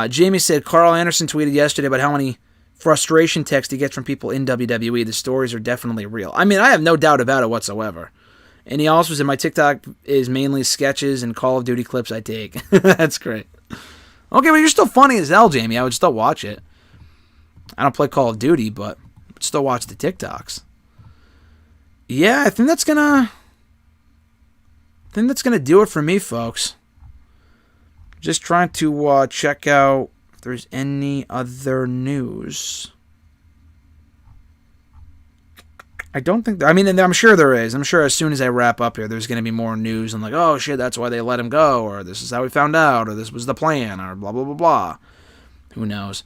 Jamie said Carl Anderson tweeted yesterday about how many frustration texts he gets from people in WWE. The stories are definitely real. I mean, I have no doubt about it whatsoever. And he also said my TikTok is mainly sketches and Call of Duty clips I take. That's great. Okay, but you're still funny as hell, Jamie. I would still watch it. I don't play Call of Duty, but I would still watch the TikToks. Yeah, I think that's gonna do it for me, folks. Just trying to check out if there's any other news. I don't think... I mean, and I'm sure there is. I'm sure as soon as I wrap up here, there's going to be more news. And like, oh, shit, that's why they let him go. Or this is how we found out. Or this was the plan. Or blah, blah, blah, blah. Who knows?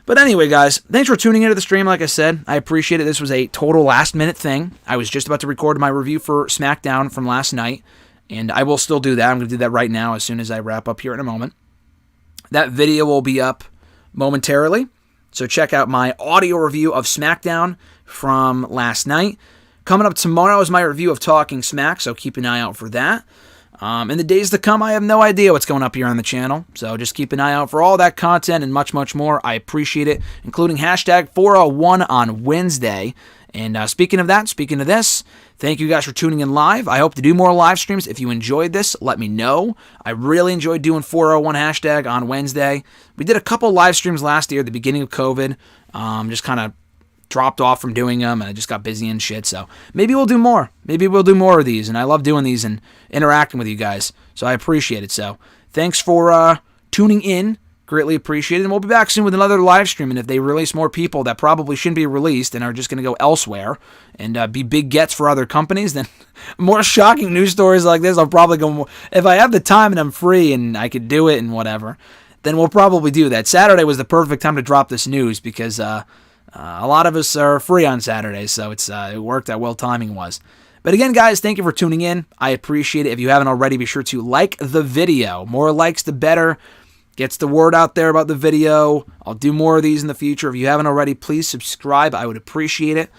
But anyway, guys, thanks for tuning into the stream. Like I said, I appreciate it. This was a total last-minute thing. I was just about to record my review for SmackDown from last night. And I will still do that. I'm going to do that right now as soon as I wrap up here in a moment. That video will be up momentarily. So check out my audio review of SmackDown from last night. Coming up tomorrow is my review of Talking Smack, so keep an eye out for that. In the days to come, I have no idea what's going up here on the channel, so just keep an eye out for all that content and much, much more. I appreciate it, including hashtag 401 on Wednesday. And speaking of this, thank you guys for tuning in live. I hope to do more live streams. If you enjoyed this, let me know. I really enjoyed doing 401 hashtag on Wednesday. We did a couple live streams last year at the beginning of COVID. Just kind of dropped off from doing them, and I just got busy and shit. So maybe we'll do more. Maybe we'll do more of these, and I love doing these and interacting with you guys. So I appreciate it. So thanks for tuning in. Greatly appreciated. And we'll be back soon with another live stream. And if they release more people that probably shouldn't be released and are just going to go elsewhere and be big gets for other companies, then more shocking news stories like this, I'll probably go more. If I have the time and I'm free and I could do it and whatever, then we'll probably do that. Saturday was the perfect time to drop this news because a lot of us are free on Saturdays, so it worked out well timing was. But again, guys, thank you for tuning in. I appreciate it. If you haven't already, be sure to like the video. More likes, the better. Gets the word out there about the video. I'll do more of these in the future. If you haven't already, please subscribe. I would appreciate it.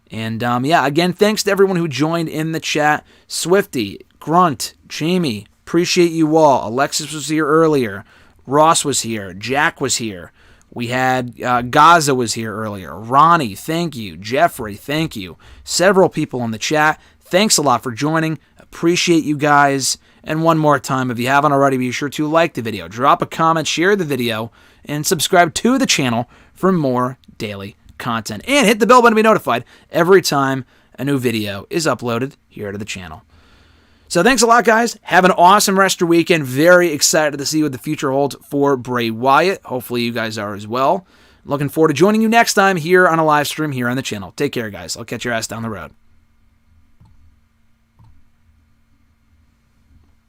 And yeah, again, thanks to everyone who joined in the chat. Swifty, Grunt, Jamie, appreciate you all. Alexis was here earlier. Ross was here. Jack was here. We had Gaza was here earlier. Ronnie, thank you. Jeffrey, thank you. Several people in the chat. Thanks a lot for joining. Appreciate you guys. And one more time, if you haven't already, be sure to like the video, drop a comment, share the video, and subscribe to the channel for more daily content. And hit the bell button to be notified every time a new video is uploaded here to the channel. So thanks a lot, guys. Have an awesome rest of your weekend. Very excited to see what the future holds for Bray Wyatt. Hopefully you guys are as well. Looking forward to joining you next time here on a live stream here on the channel. Take care, guys. I'll catch your ass down the road.